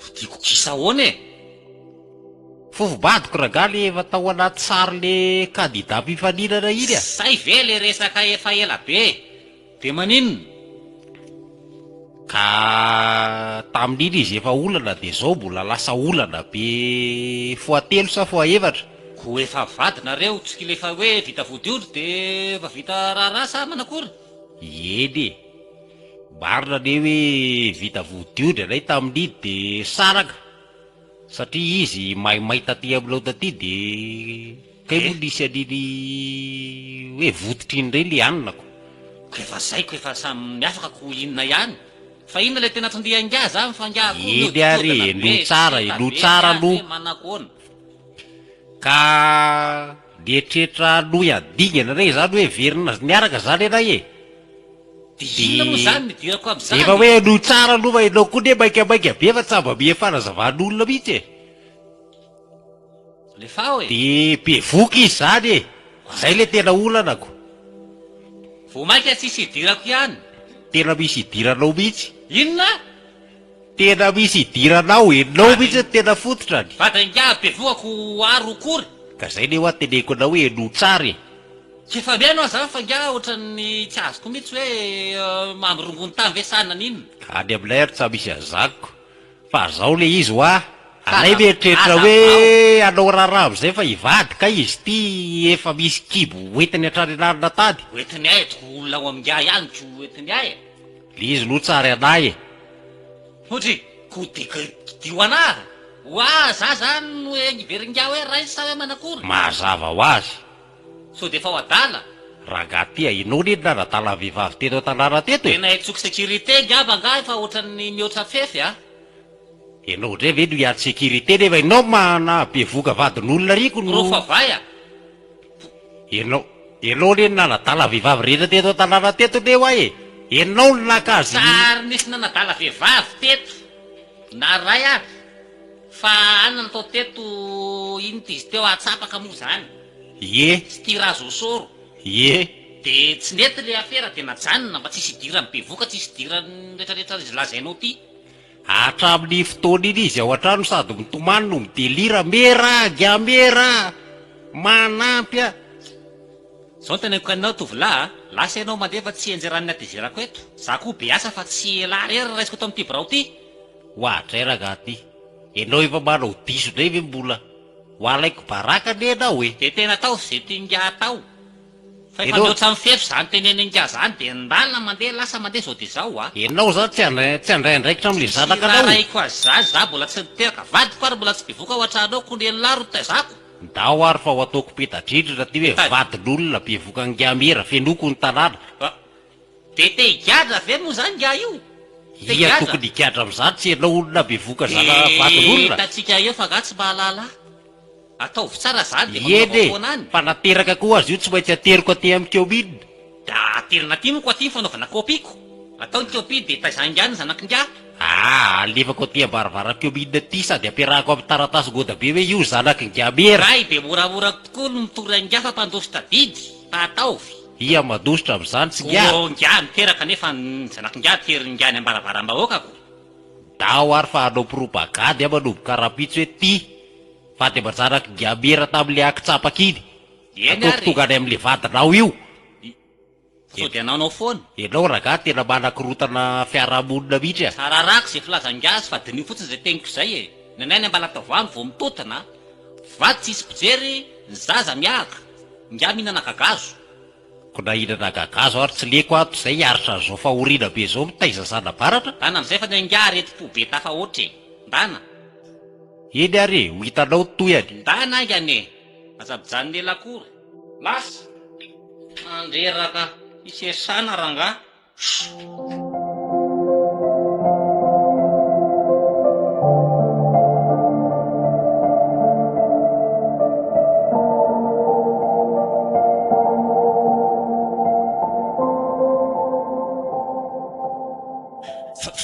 Hodiko gisa ahoana e? Fofo-badiko raga le efa tao anaty sary le kandida-mpifaninana iny a. Say ve le resaka efa ela be. De maninona? Ka tamin'iny izy efa olana dia zao mbola lasa olana be foatelo sa foaefatra. Ko efa vadinareo tsy le efa hoe vita vodiondry dia efa vita raharaha sa manakory? Eny e, marina ne hoe vita vodiondry anay tamin'iny dia saraka. Satria izy maimay taty aminao taty dia kay moa nisy an'iny hoe voditry iny indray le anonako. Ko efa zay ko efa samy miafaka ko inona ihany. Fa inona le tena tondihan-gah za mifangah ko. Eny ary eno tsara no. Manakoana. Ka nietrehitra noy adingana ray zany hoe verina niaraka zany anay e. Inona moa zany nidirako amin'izany? Efa hoe no tsara aloha fa ianao koa ne maikamaika be fa tsamba mie fanazavan'olona mihitsy e. Le fa hoe dia be voky izy zany e. Zay le tena olanako. vao maika tsisy idirako ihany. Tena misy idiranao mihitsy. Inona? Tena misy idiranao enao mihitsy tena fototrany. Vadan-gah be vokako aro kory. Ka zay ne ho ateneko anao hoe no tsara e. Tsy efa miaino aho zany fa ngah ohatran'ny tsy azoko mihitsy hoe mamorongony tany ve sanana iny. Any aminay ary tsy misy azakiko. Fa zao le izy ho ah. Anay mieritreritra hoe anao raharaha amin'izay fa hivady ka izy ty efa misy kibo hoentiny hatrany anarina tady. Hoentiny ahy etiko olona ao amin'gah ihany ko hoentiny ahy e. Le izy no tsara anay e. Otry, ko dio anahy. Hoa za zany no hoe niveringa hoe ray sa hoe manakory. Mazava ho azy. So de fa ho adala. Rangaty inao ne nanatala vehivavy teto an-tanàna teto e. Tena hetsoko sécurité ngamba ngah fa ohatran'ny mihoatra fefy a. Ianao ndray ve no hiady sécurité nefa ianao mana be voka vadin'olona riko no. Rofa vai a. Ianao ne nanatala vehivavy rehetra teto an-tanàna teto ne hoa e. Ianao no nakazy. Sary nisy nanadala vehivavy teto. Na ray ary. Fa anona natao teto iny tizy teo atsapaka moa zany. Ie. Tsy tia razosoro. Ie. De tsy nety le afera de najanona mba tsisy idirany be voka tsisy idirany rehetrarehetra izy lazainao ty. Hatramin'ny fotoana iny izy ao an-trano sady mitomany no midelira mera gamera manampy a. Zao tena kanao tovolahy lasa ianao mandeha fa tsy enjerany natezerako eto. Za koa be asa fa tsy ela rery raisiko to amin'ity birao ty. Hoatray ragaty. Ianao efa manao diso ndray ve mbola ho alaiko baraka ne anao e. De tena tao zay tingah tao. Fa efa mihoatra amin'ny fefy zany teneny ngah zany de ndalina mandeha lasa mandeha zao de zao a. Ianao zany tsy andray andraikitra amin'le zanaka anao. Raiko azy zany za mbola tsy niteraka vadiko ary mbola tsy bevoka ho atranao ko ny laro tezako. Ndao ary fa ho ataoko petadrindrina ty hoe vadin'olona bevoka ngamera fenoko ny tanàna. De te higadra ve moa zany ngah io? Ia tokony higadra amin'izany tsy ianao olona bevoka zana vadin'olona. Tatsika eo fa ngah tsy mahalala. Ataovy tsara zany de eny fa nateraka koa azy io tsy maintsy ateriko aty amin'ny keomina. Da aterina aty moko aty fanaovana kopiko. Atao ny kopy de taizangany zanakingah. Alefako aty am-baravaran-keomina ty sady ampiarahako amin'ny taratasy goda be hoe io zanakin-gamera. Ray de moramora tokoa no mitory-ngah fa mpandositra didy. Ataovy. Ia mandositra amin'izany tsy ngah. Ngah miteraka nefa zanakingah terin-gah ny ambaravaram-bahoakako. Dao ary fa hanao propagande manomboka rapitso hoe ty fa de mba zanakin-gamera tamin'le akitsapaka iny. Ataoko tongany amin'le vadinao io. So de anaonao foana. Ianao raga tena manakirotana fiarahamonina mihitsy a. Sararako zay filazangaha sy vadinio fotsiny zay teniko zay e. Ny anay ny ambalatavoany vao mitotana. Vady tsisy pijery, ny zaza miaka. Ngah mihinana gagazo. Ko na hihinana gagazo ary tsy leko ato zay hiaritra an'izao fahoriana be zao mitaiza zana baratra. Dana amin'izay fa ny ngah areti-po be tafa ohatry. Ndana. Eny ary ho hitanao toy any. Tanangany e. Azabijan'ny elakory. Lasa. Andreraka isesana ranga.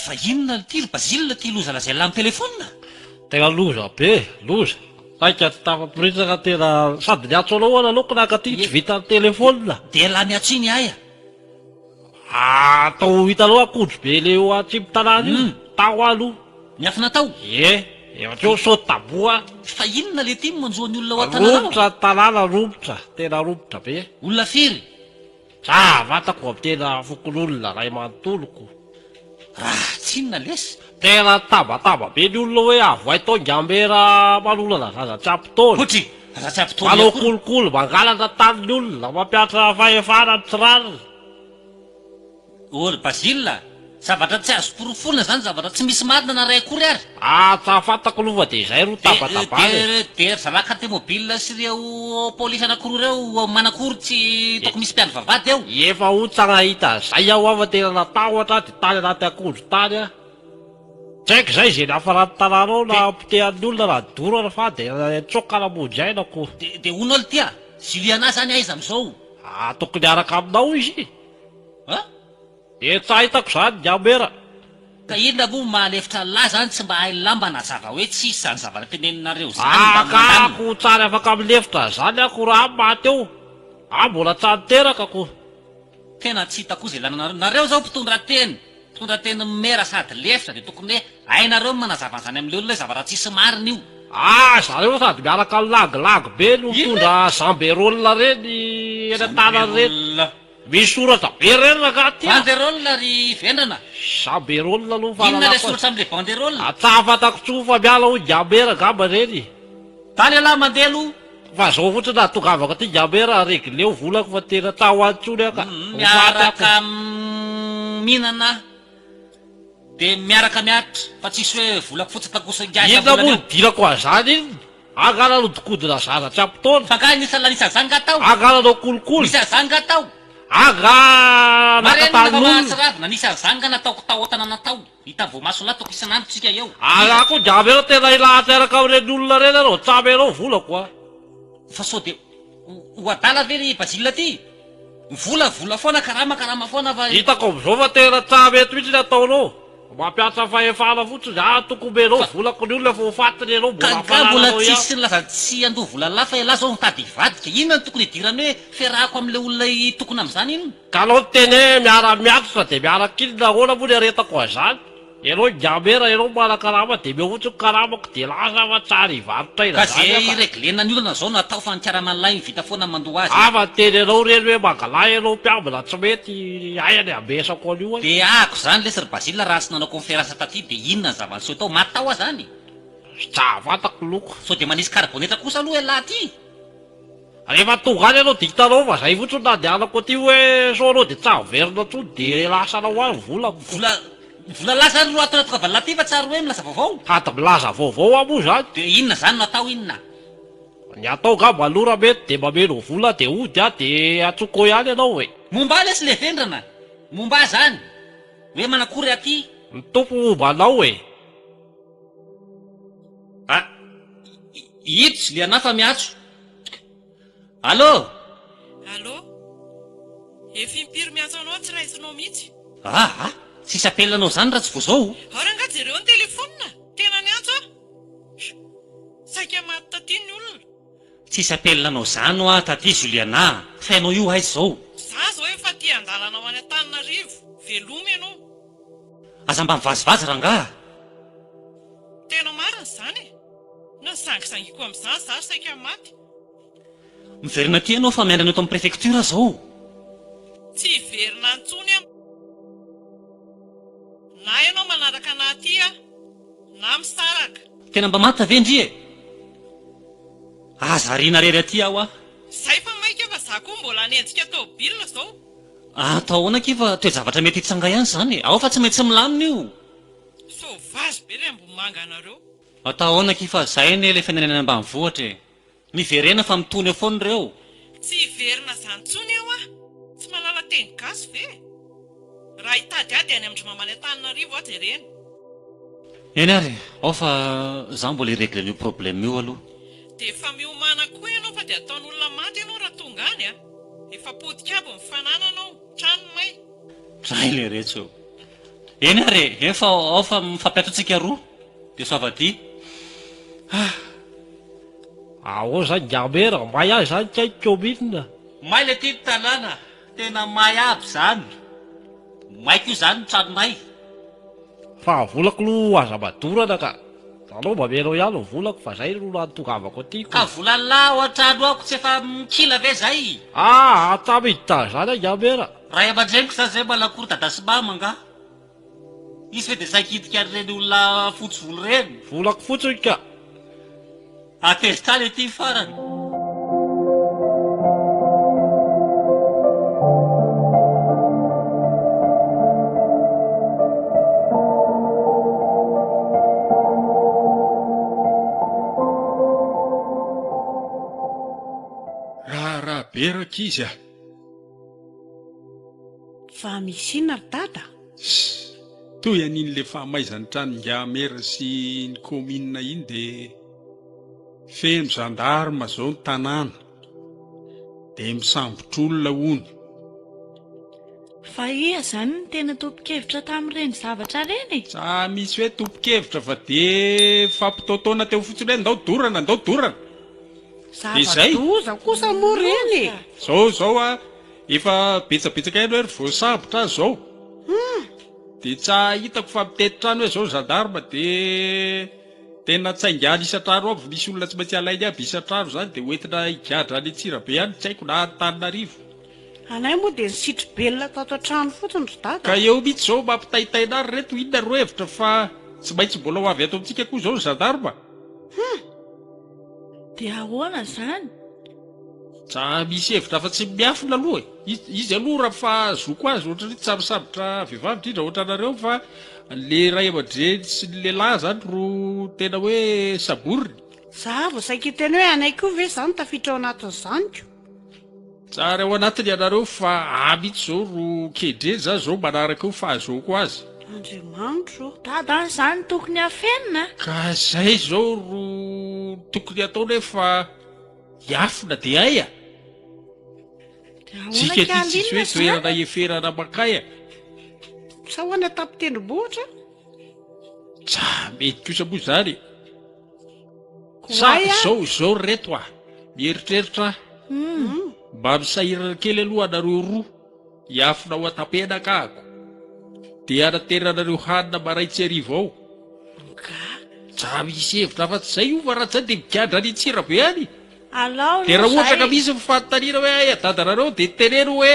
Fa inona ty Bazile ty loza lazay lamy telefona? Tena loza be, loza. Saika tsy tafaporitsaka tena sady niatso anao ana aloko naka ty tsy vita ny telefona. De la miatso iny aia. Atao hitanao akondro be le eo atsimo tanàna io. Tao aloha. Miafina tao? Efa teo saoty taboa. Fa inona le ty manjoan'ny olona ao an-tanàna ao? Romotra tanàna, romotra. Tena romotra be. Olona firy? Vatako aby tena fokon'olona ray manontoloko. Tsy inona lesy. Tena tabataba be ny olona hoe avoay tao ngambera manolana zaza-tsy ampitaona. Potry, zaza-tsy ampitaona. Manao kolokolo mangalatra tanin'ny olona mampiatra fahefana ny tsirariny. Olo Bazile, zavatra tsy azo porofolona zany, zavatra tsy misy marina na ray akory ary. Tsy afatako aloha de izay ro tabatabany. De zalaka tômôbila sy ireo polisy anankiroa ireo manakory tsy toko misy mpiady vavady eo. Efa ho tsangahita zay aho afa tena natahotra de tany anaty akondro tany a. Tsy haiko zay zay nafarany tanànao na ampitehan'ny olona na dorana fa de tsokana monjainako. De hono olo tya, Juliana zany aiza am'izao? Tokony araka aminao izy. De tsy ahitako zany ny amera. Ka inona moa mahalefitra lahy zany tsy mba hay lamba na zava hoe tsy isy zany zavatra teneninareo zany. Ako tsara afaka milefitra zany ako raha maty eo. Mbola tsy anteraka ako. Tena tsy hitako zay lananareo. Nareo zao mpitondra teny mera sady lefitra de tokony hoe hainareo manazava zany amin'le olona hoe zavatra tsisy marina io. Zareo sady miaraka lagilagy be no mitondra zamberolona reny eny an-tanany reny. Misy soratra be reny ragaty. Banderolina ry vendrana. Zamberolona aloha fahalalako. Inona le soratra am'le banderolina? Tsy afatako tsofa miala ho ngambera gamba reny. Tany alahy mandeha aloha. Fa zao fotsiny na tongavaka ty ngambera regleo volako fa tena tao antsony aka. Miaraka mihinana de miaraka miatra fa tsisy hoe volako fotsy takosongasy. Inona moa dirako azany iny? Angala lodikodina zaza tsy ampitaona. Fa ka nisy zany gatao. Angalanao kolokolo. Nisy zany gatao. Nakatanin'olona. Na nisy zanga nataoko tao an-tanàna tao. Hita voamaso lahy toko isan'andro tsika eo. Ako ngambera tena ilahatra araka amin'ireny olona reny arao. Tsamy anao volako. Fa sao de ho adala ve ry Bazile ty? Vola foana karama foana fa hitako am'izao fa tena tsamy eto mihitsy ny ataonao. Mampiatra fahefana fotsiny tokony menao volako ny olona fa ho fatiny ianao mbola mbola tsisy laza tsy andoha vola lafa lahy zao mitady hivadika. Inona no tokony hidirany hoe fiarahako am'le olona tokony am'izany ino? Ka anao teny hoe miara-miatotra de miaraka iny nahoana moa ny aretako azany. Ianao ngambera ianao mana-karama de meo fotsiny karamako de lasa fa tsara hivarotra ina zany. Ka zay reglena ny olona zao natao fa nikarama-lahy vita foana mandoa azy. Fa teny ianao reny hoe mangalahy ianao mpiambina tsy mety ainy ambesako an'io. De ako zany lesy ry Bazile raha tsy nanao conférence taty de inona ny zava-niseho tao matao zany. Tsy afatako loko. Sao de manisy karbonetra kosa aloha lahy ty. Rehefa tonga any ianao de hitanao fa zay fotsiny nandehanako aty hoe sao anao de tsy averina tsony de lasanao any volako. Vola lasa ro atonatoka valina ty fa tsary hoe milaza vaovao. Hata milaza vaovao amo zany. De inona zany natao inona? Ny atao gamba alora mety de mameno vola de ody de atsoko ihany ianao e. Momba lesy le vendrana. Momba zany. Hoe manakory aty. Ny tompo momba anao e. Ito Juliana fa miatso. Allô? Efa impiry miatso anao tsy raisinao mihitsy. Tsisy apelanao zany raha tsy vo zao. Ranga jereo ny telefona. Tena ny antso saika maty taty ny olona. Tsisy apelanao zany ho taty Juliana. Fainao io aiza zao? Za zao efa ty andalanao any Antananarivo. Veloma ianao. Aza mba mivazivazy ranga. Tena marina zany e. Na sangisangiko am'izany za saika maty. Miverina ty ianao fa miandrana eto amin'ny préfecture zao. Tsy verina antsony na ianao manaraka anahy ty na misaraka. Tena mba maty ve ndri e? Azariana rery aty aho Zay fa maika fa za koa mbola hanenjika tômôbilina zao. Atao ahoana kiva toe-javatra mety hitsanga ihany zany. Ao fa tsy mety tsy milamina io. Soavazy be le ambomanga anareo. Atao ahoana kifa zay ny ilay fiainana ambanivohitra e. Miverena fa mitony eo foana ireo. Tsy hiverina izany intsony eo ah. Tsy malala teny gasy ve? Raha hitady ady any amin'ny mamany Antananarivo aho dia ireny. Eny ary, ao fa zaho mbola iregle io problème io aloha. Dia efa miomana koa ianao fa dia ataon'olona maty ianao raha tonga any ah. Efa podikabo mifanananao, trano may. Zay le rehetra eo. Eny ary, efa ao fa mifampiatrotsika roa. Dia savadia. Ao zany gamera, may ahy zany kaiko minina. May le ty tanàna, tena may aby zany. Maiko io zany tranonay. Fa volako lo aza madorana ka. Anao mamenao ihany ny volako fa zay no natongavako atyko. Ka volalao an-trano ako tsy efa mikila ve zay? Atamidita zany a gamera. Raha aman-dreniko zany zay malakory dada sy mama nga. Izy fe dia sakitika reny olona fotsy volo reny. Volako fotsiny ka. Atestany ety farany. Raha beraka izy a. Fa misy inona ry dada? Toy an'in'le fahamaizany trano Ngamera sy ny komina iny dia feno zandarma zao ny tanàna dia misambotr'olona hony. Fa ia zany ny tena topon-kevitra tamin'ireny zavatra reny. Sa misy hoe topon-kevitra fa dia fampitaotaona teo fotsiny hoe ndao dorana. Izay Zava-doza kosa moa reny. zao a efa betsabetsaka haino hoe voasambotra azy zao. Dia tsy hitako fa mitety trano hoe zao zandarma dia tena tsaingany isan-trano aby, misy olona tsy maintsy alainy aby isan-trano zany dia hoentina higadra any Antsirabe ihany, tsy haiko na Antananarivo. Anay moa dia nisitry belona tato an-trano fotsiny ry dada. Ka eo mihitsy zao mampitaitaina ary reto inona ro hevitra fa tsy maintsy mbola ho avy ato amintsika koa zao ny zandarma. Dia ahoana zany? Tsa misy hevitra fa tsy miafina aloha e. Izy aloha raha fa zoko azy ohatran'ny tsy sambosambotra vehivavy indrindra ohatranareo fa le ray aman-dreny sy ny lehilahy zany ro tena hoe saboriny. Za vao saika teny hoe anay koa ve zany tafiditra ao anatin'izany ko. Tsara ao anatiny ianareo fa mihitsy zao ro kedreny zany zao manaraka io fahazoko azy. Andriamanitro. Dada zany tokony hafenina. Ka zay zao ro tokony ataony hoe fa hiafina dia aia. Dia Tsika ahoana ty tsisy hoe toerana eferana makay a. sa hoana tapitendrombohitra? Tsa mety kosa moa zany. Koay a? Zao reto a mieritreritra mba misahirana kely aloha anareo roa hiafina ho atapenaka ako dia anateranareo hanina maraitsy arivo ao. Tsa misy hevitra fa tsy zay io fa raha tsy dia mikadra ny Antsirabe any. Alao Dia raha ohatra ka zay. misy mifanontanina hoe ay dadanareo dia teneno hoe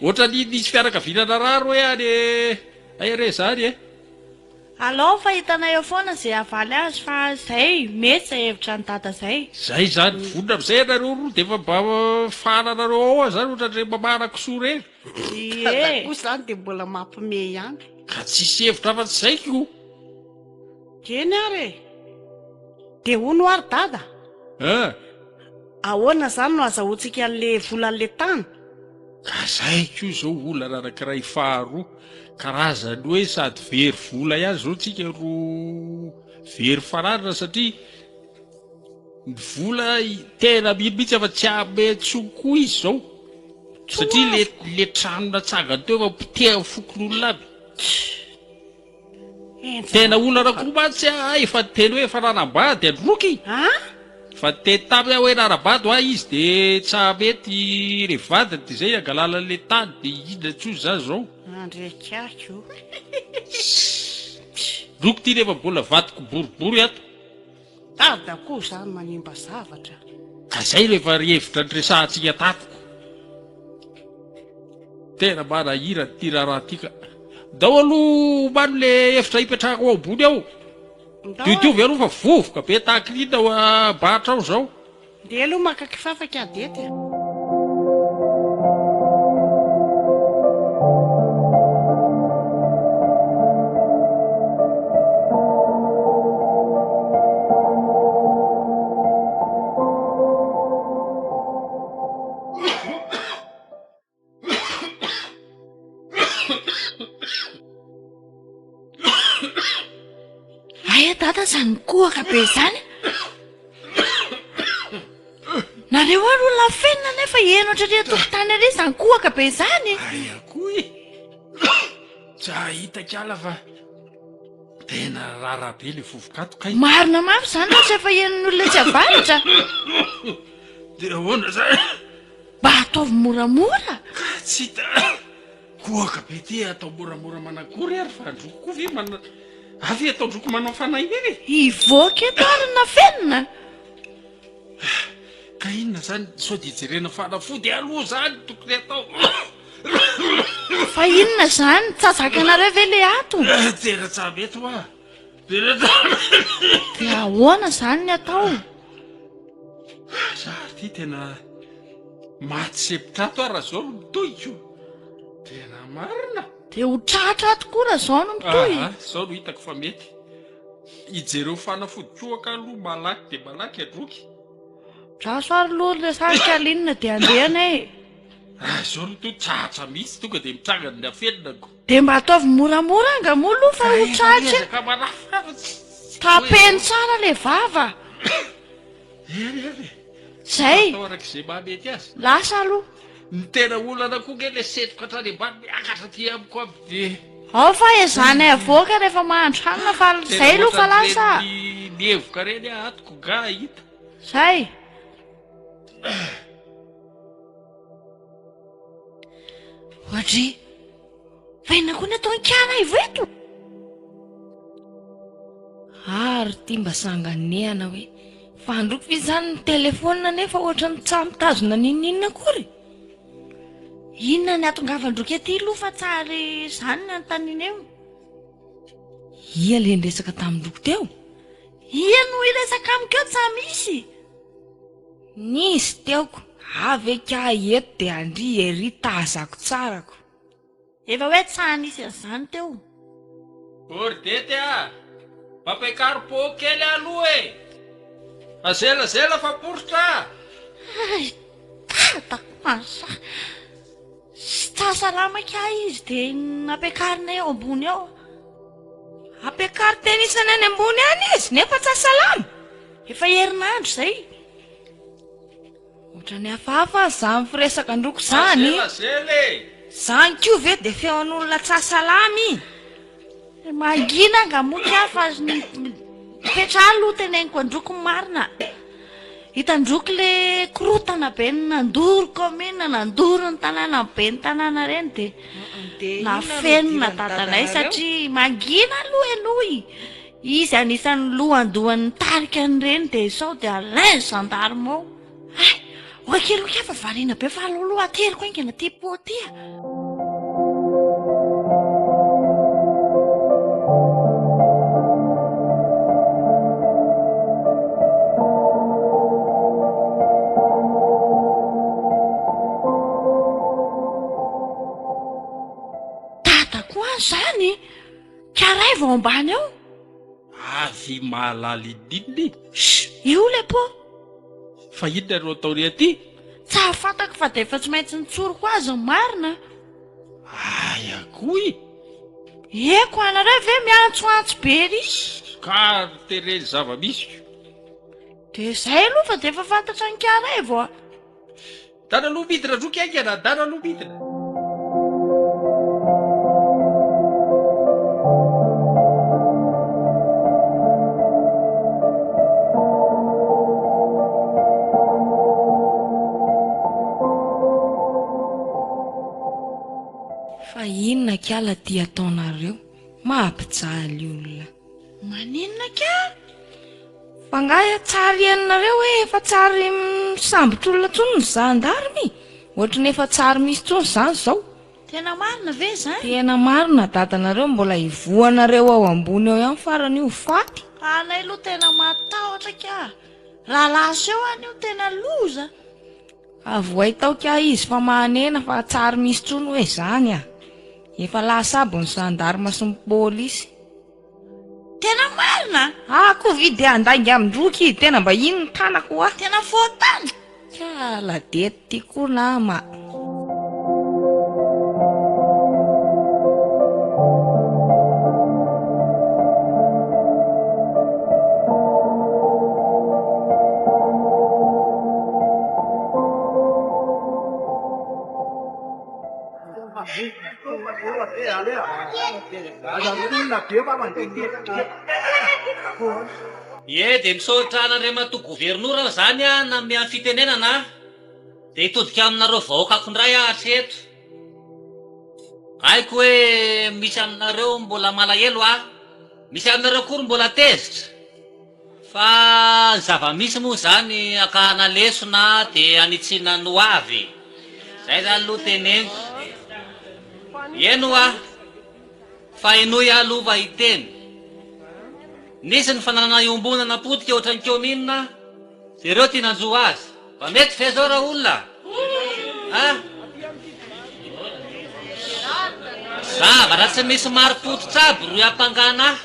ohatra ny nisy fianakavianana raro hoe any ay re zany e. Alao fa hitanay eo foana zay avaly azy fa zay mety zay hevitra ny dada zay. Zay zany vonona amin'izay ianareo roa dia fa mba fahananareo ao zany ohatran'ireny mamana kisoa reny. Dada Ie. kosa zany dia mbola mampime ihany. Ka tsisy hevitra fa tsy zay ko. Keny ary e. Dia hono ary dada. Ahoana zany no azahoantsika an'le volan'le tany? Ka zay ko zao olana anankiray faharoa karazany hoe sady very vola ihany zao tsika ro very fararina satria ny vola tena mihitsy fa tsy ametso koa izy zao satria le trano natsangany teo efa poteha fokon'olona aby. Tena olana koa mantsy efa teny hoe efa nanambady androky. Fa teny taminy hoe nanambady ho izy dia tsy mety revadiny dia zay angalalan'le tany dia inona tsoa zany zao. Andrekako. Roko ty nefa mbola vadiko boribory ato. Dada koa zany manimba zavatra. Ka zay rehefa rihevitra nyresahantsika tatiko. Tena manahira ty raharaha ty ka. Dao aloha mano le efitra hipetrahako ao ambony ao. Diodiovy aloha fa vovoka be tahaka inona ao abahatra ao zao. Dia aloha maka kifafaka adety. Aya dada zany kohaka be zany. Nareo ary olona fenina nefa eno ohatratria tokotany ary zany kohaka be zany. Aya koa tsa hitakala fa tena rara be le vovokato kay. Marina mafy zany loatra efa enon'olona tsy avaratra. De ahoana zany? Mba ataovy moramora. Ka tsy hita kohaka be ty atao moramora manakory ary fa androko koa ve avy atao androko manao fanahy iny. Ivoaka eto ary na fenina. Ka inona zany sao dia jerena fanafody aloha zany tokony atao. Fa inona zany tsazakanareo ve le ato? Tena tsabeto a. Dia ahoana zany ny atao? Zary ty tena maty sepitrato raha zao no mitohiko. Tena marina. Dia ho tratra tokoa raha zao no mitohy. Zao no hitako fa mety. Ijereo fanafody tsoaka aloha malaky dia malaky androky. Raso ary lolo sarika linina dia andehana e. Zao no to tratra mihitsy tonga dia mitrangana ny afeninako. Dia mba ataovy moramora angamolo fa ho tratra. Ka manafa. Tapeny tsara le vava. Zay. Atao arak'izay mahamety azy. Lasa aloha. Ny tena olana koa nge le setroka hatrany ambany miakatra ty amiko aby dia. Ao fa ezana avoaka rehefa mahandro hanina fa zay aloha fa lasa. Mievoka reny atoko ga hita. Zay. Ohatry vaina koa ny atao an-kiana ivo eto. Ary ty mba sanganehana hoe fandroko fi zany ny telefona nefa ohatra ny tsamitazona ninina akory. Inona ny atongavandroky aty aloha fa tsary zany ny antaniny eo. Ia le nresaka tamindroko teo. Ia no iresaka amiko eo tsa misy. Nisy teoko avy ka eto dia andry ery tazako tsarako. Efa hoe tsanisy an'izany teo. Ordety a. Pampekaro po kely aloha e. Azela fa poritra. Ay, tatako masa. Tsasalama ka izy dia napekarina eo ambony eo. Apekary tenisana any ambony any izy nefa tsasalama. Efa herinandro zay. Ohatra ny hafahafa zany firesaka androko zany. Azela e. Zany koa ve dia feon'olona tsasalamy. Mangina angamoky aho fa petra aloha teneniko androko marina. Hitandroko le korotana be ny nandoro komina nandoro ny tanàna be ny tanàna reny dia nafenina dadanay satria mangina aloha enoy. Izy anisan'ny lohandohan'ny tarika an'ireny dia sao dia alain gendarme ao. Okelo ka fa variana be fa aloloha ateliko aingana ty potia. Tatako zany karay vao ambany ao. Avy mahalala idininy. Io le po. Fa inona no ataony aty? Tsa fantako fa dia efa tsy maintsy nitsoroko azy ny marina. Aya koa. Eko anareo ve miantsoantso be ry. Ka tereny zava-misy. Dia zay aloha fa dia efa fantatra ny karay vao. Dana aloha midina roky aingana, dana aloha midina. Fa inona kiala ty ataonareo mampijaly olona. Maninona ka? Fa ngahy tsary ianareo hoe efa tsary sambotr'olona tsony ny zandarmy. Ohatry ny efa tsary misy tsony zany zao. Tena marina ve zany? Tena marina dadanareo mbola hivoanareo ao ambony ao ihany farany io faty. Anay aloha tena matahotra ka. Raha lasa eo any io tena loza. Avoay tao ka izy fa manena fa tsary misy tsony hoe zany a. Efa lasa aby ny gendarme sy ny pôlisy. Tena marina? Ako vidy andangy amindroky tena mba ino ny tanako ah. Tena fotany. Kala dety ty koa nama. Dia misaotra anareo matoa gouvernoura zany a na amin'ny fitenenana dia hitodika aminareo vahoaka akondray hatreto. Haiko hoe misy aminareo mbola malahelo misy aminareo koa mbola tezitra. Fa ny zava-misy moa zany akahana lesona dia anitsiana no avy. Zay zany aloha teneniko. Eno fa inoy alova hiteny. Nisy ny fananana iombonana potika ohatrany keo minina, ireo tia nanjo azy. Fa mety fe zao raha olona. Zavatra tsy misy mari-potitra aby roy ampangana.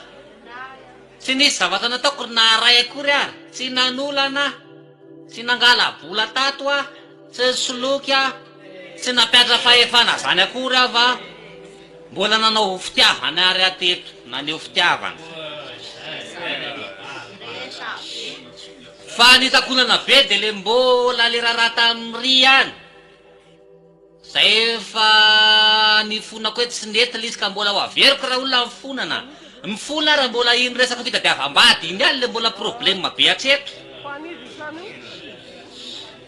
Tsy nisy zavatra nataoko naharay akory tsy nanolana, tsy nangala bola tato tsy soloky tsy napiatra fahefana zany akory va mbola nanao fitiavana ary ateto, naneo fitiavana. Fa nitakonana be dia le mbola le raharaha tamin'ny ry any. Zay fa nifonako hoe tsy nety le izy ka mbola ho averiko raha olona mifonana. Mifona raha mbola iny resaka fitadiavam-bady iny any le mbola problema be hatreto.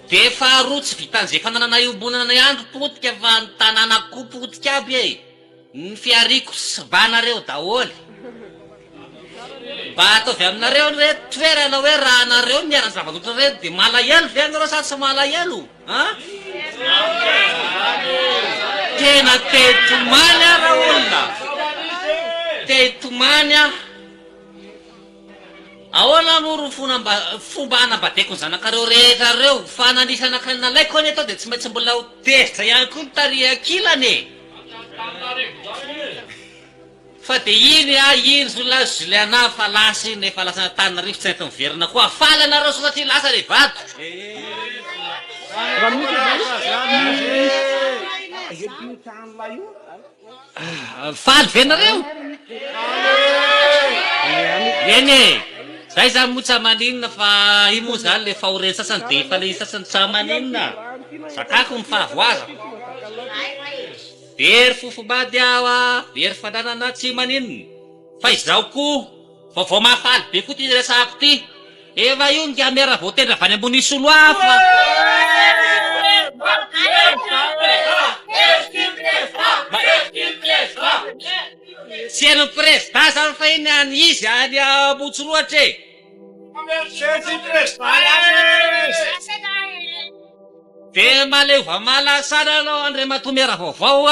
Dia faharoa tsy vitan'izay fananana iombonana andro potika fa ny tanàna koa potika aby ny fiariko sy banareo daholy. Mba ataovy aminareo re toerana hoe raha anareo miarany zava-dotra reo dia malahelo ve anareo sa tsy malahelo? Tena tetomany raha olona. Tetomany ahoana no fomba hanambadeko ny zanakareo rehetra reo fa nanisana nalaiko any atao dia tsy maintsy mbola ho tezitra ihany koa ny tariakilany. Fa dia iny Juliana fa lasa iny efa lasana tanina rivotra tsy hainty miverina koa. Faly anareo satria lasa le vato. Faly ve nareo? Eny zay zany moa tsy maninona fa io moa zany le fahoreny sasany dia efa le sasany tsy maninona. Sakako ny fahavoazako. Very fofobady very fananana tsy maninona. Fa izaho koa vaovao mahafaly be koa ty resako ty. Efa io nga mera voatendra avy any ambony solo hafa. Tsy hain'ny président zany fa iny any izy any Motsoroatra e. Dia maleva malasana anao andre matomera vaovao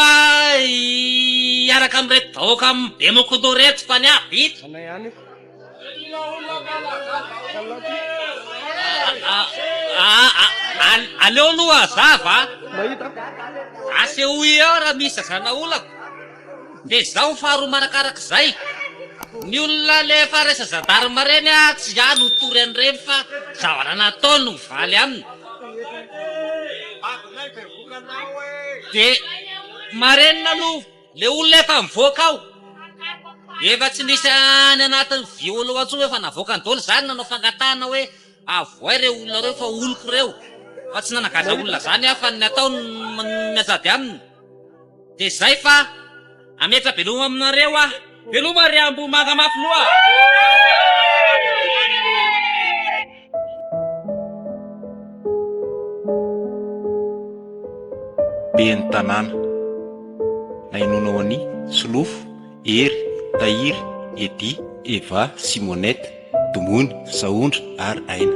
iaraka amin'reto vahoaka amin'ny be mokodo reto fa ny abita. Aleo aloha azava asehoy eo raha misy zana olako. Dia zaho faharoa manakarak'izay ny olona le fa resa zandarma reny tsy aho no tory an'ireny fa zavatra nataony no valy aminy. Dia marenina aloha le olona efa mivoaka ao efa tsy nisy any anatin'ny violo antsoa hoe fa navoaka ny dolo zany nanao fangatana hoe avoay reo olona reo fa oloko reo fa tsy nanagana olona zany fa ny ataony miazady aminy. Dia zay fa ametra veloma aminareo veloma ry ambo magamafy loha. Ben'ny tanàna na inonao any Solofo, Hery, Tahiry, Edy, Eva, Simonette, Domony, Saondra ary Aina.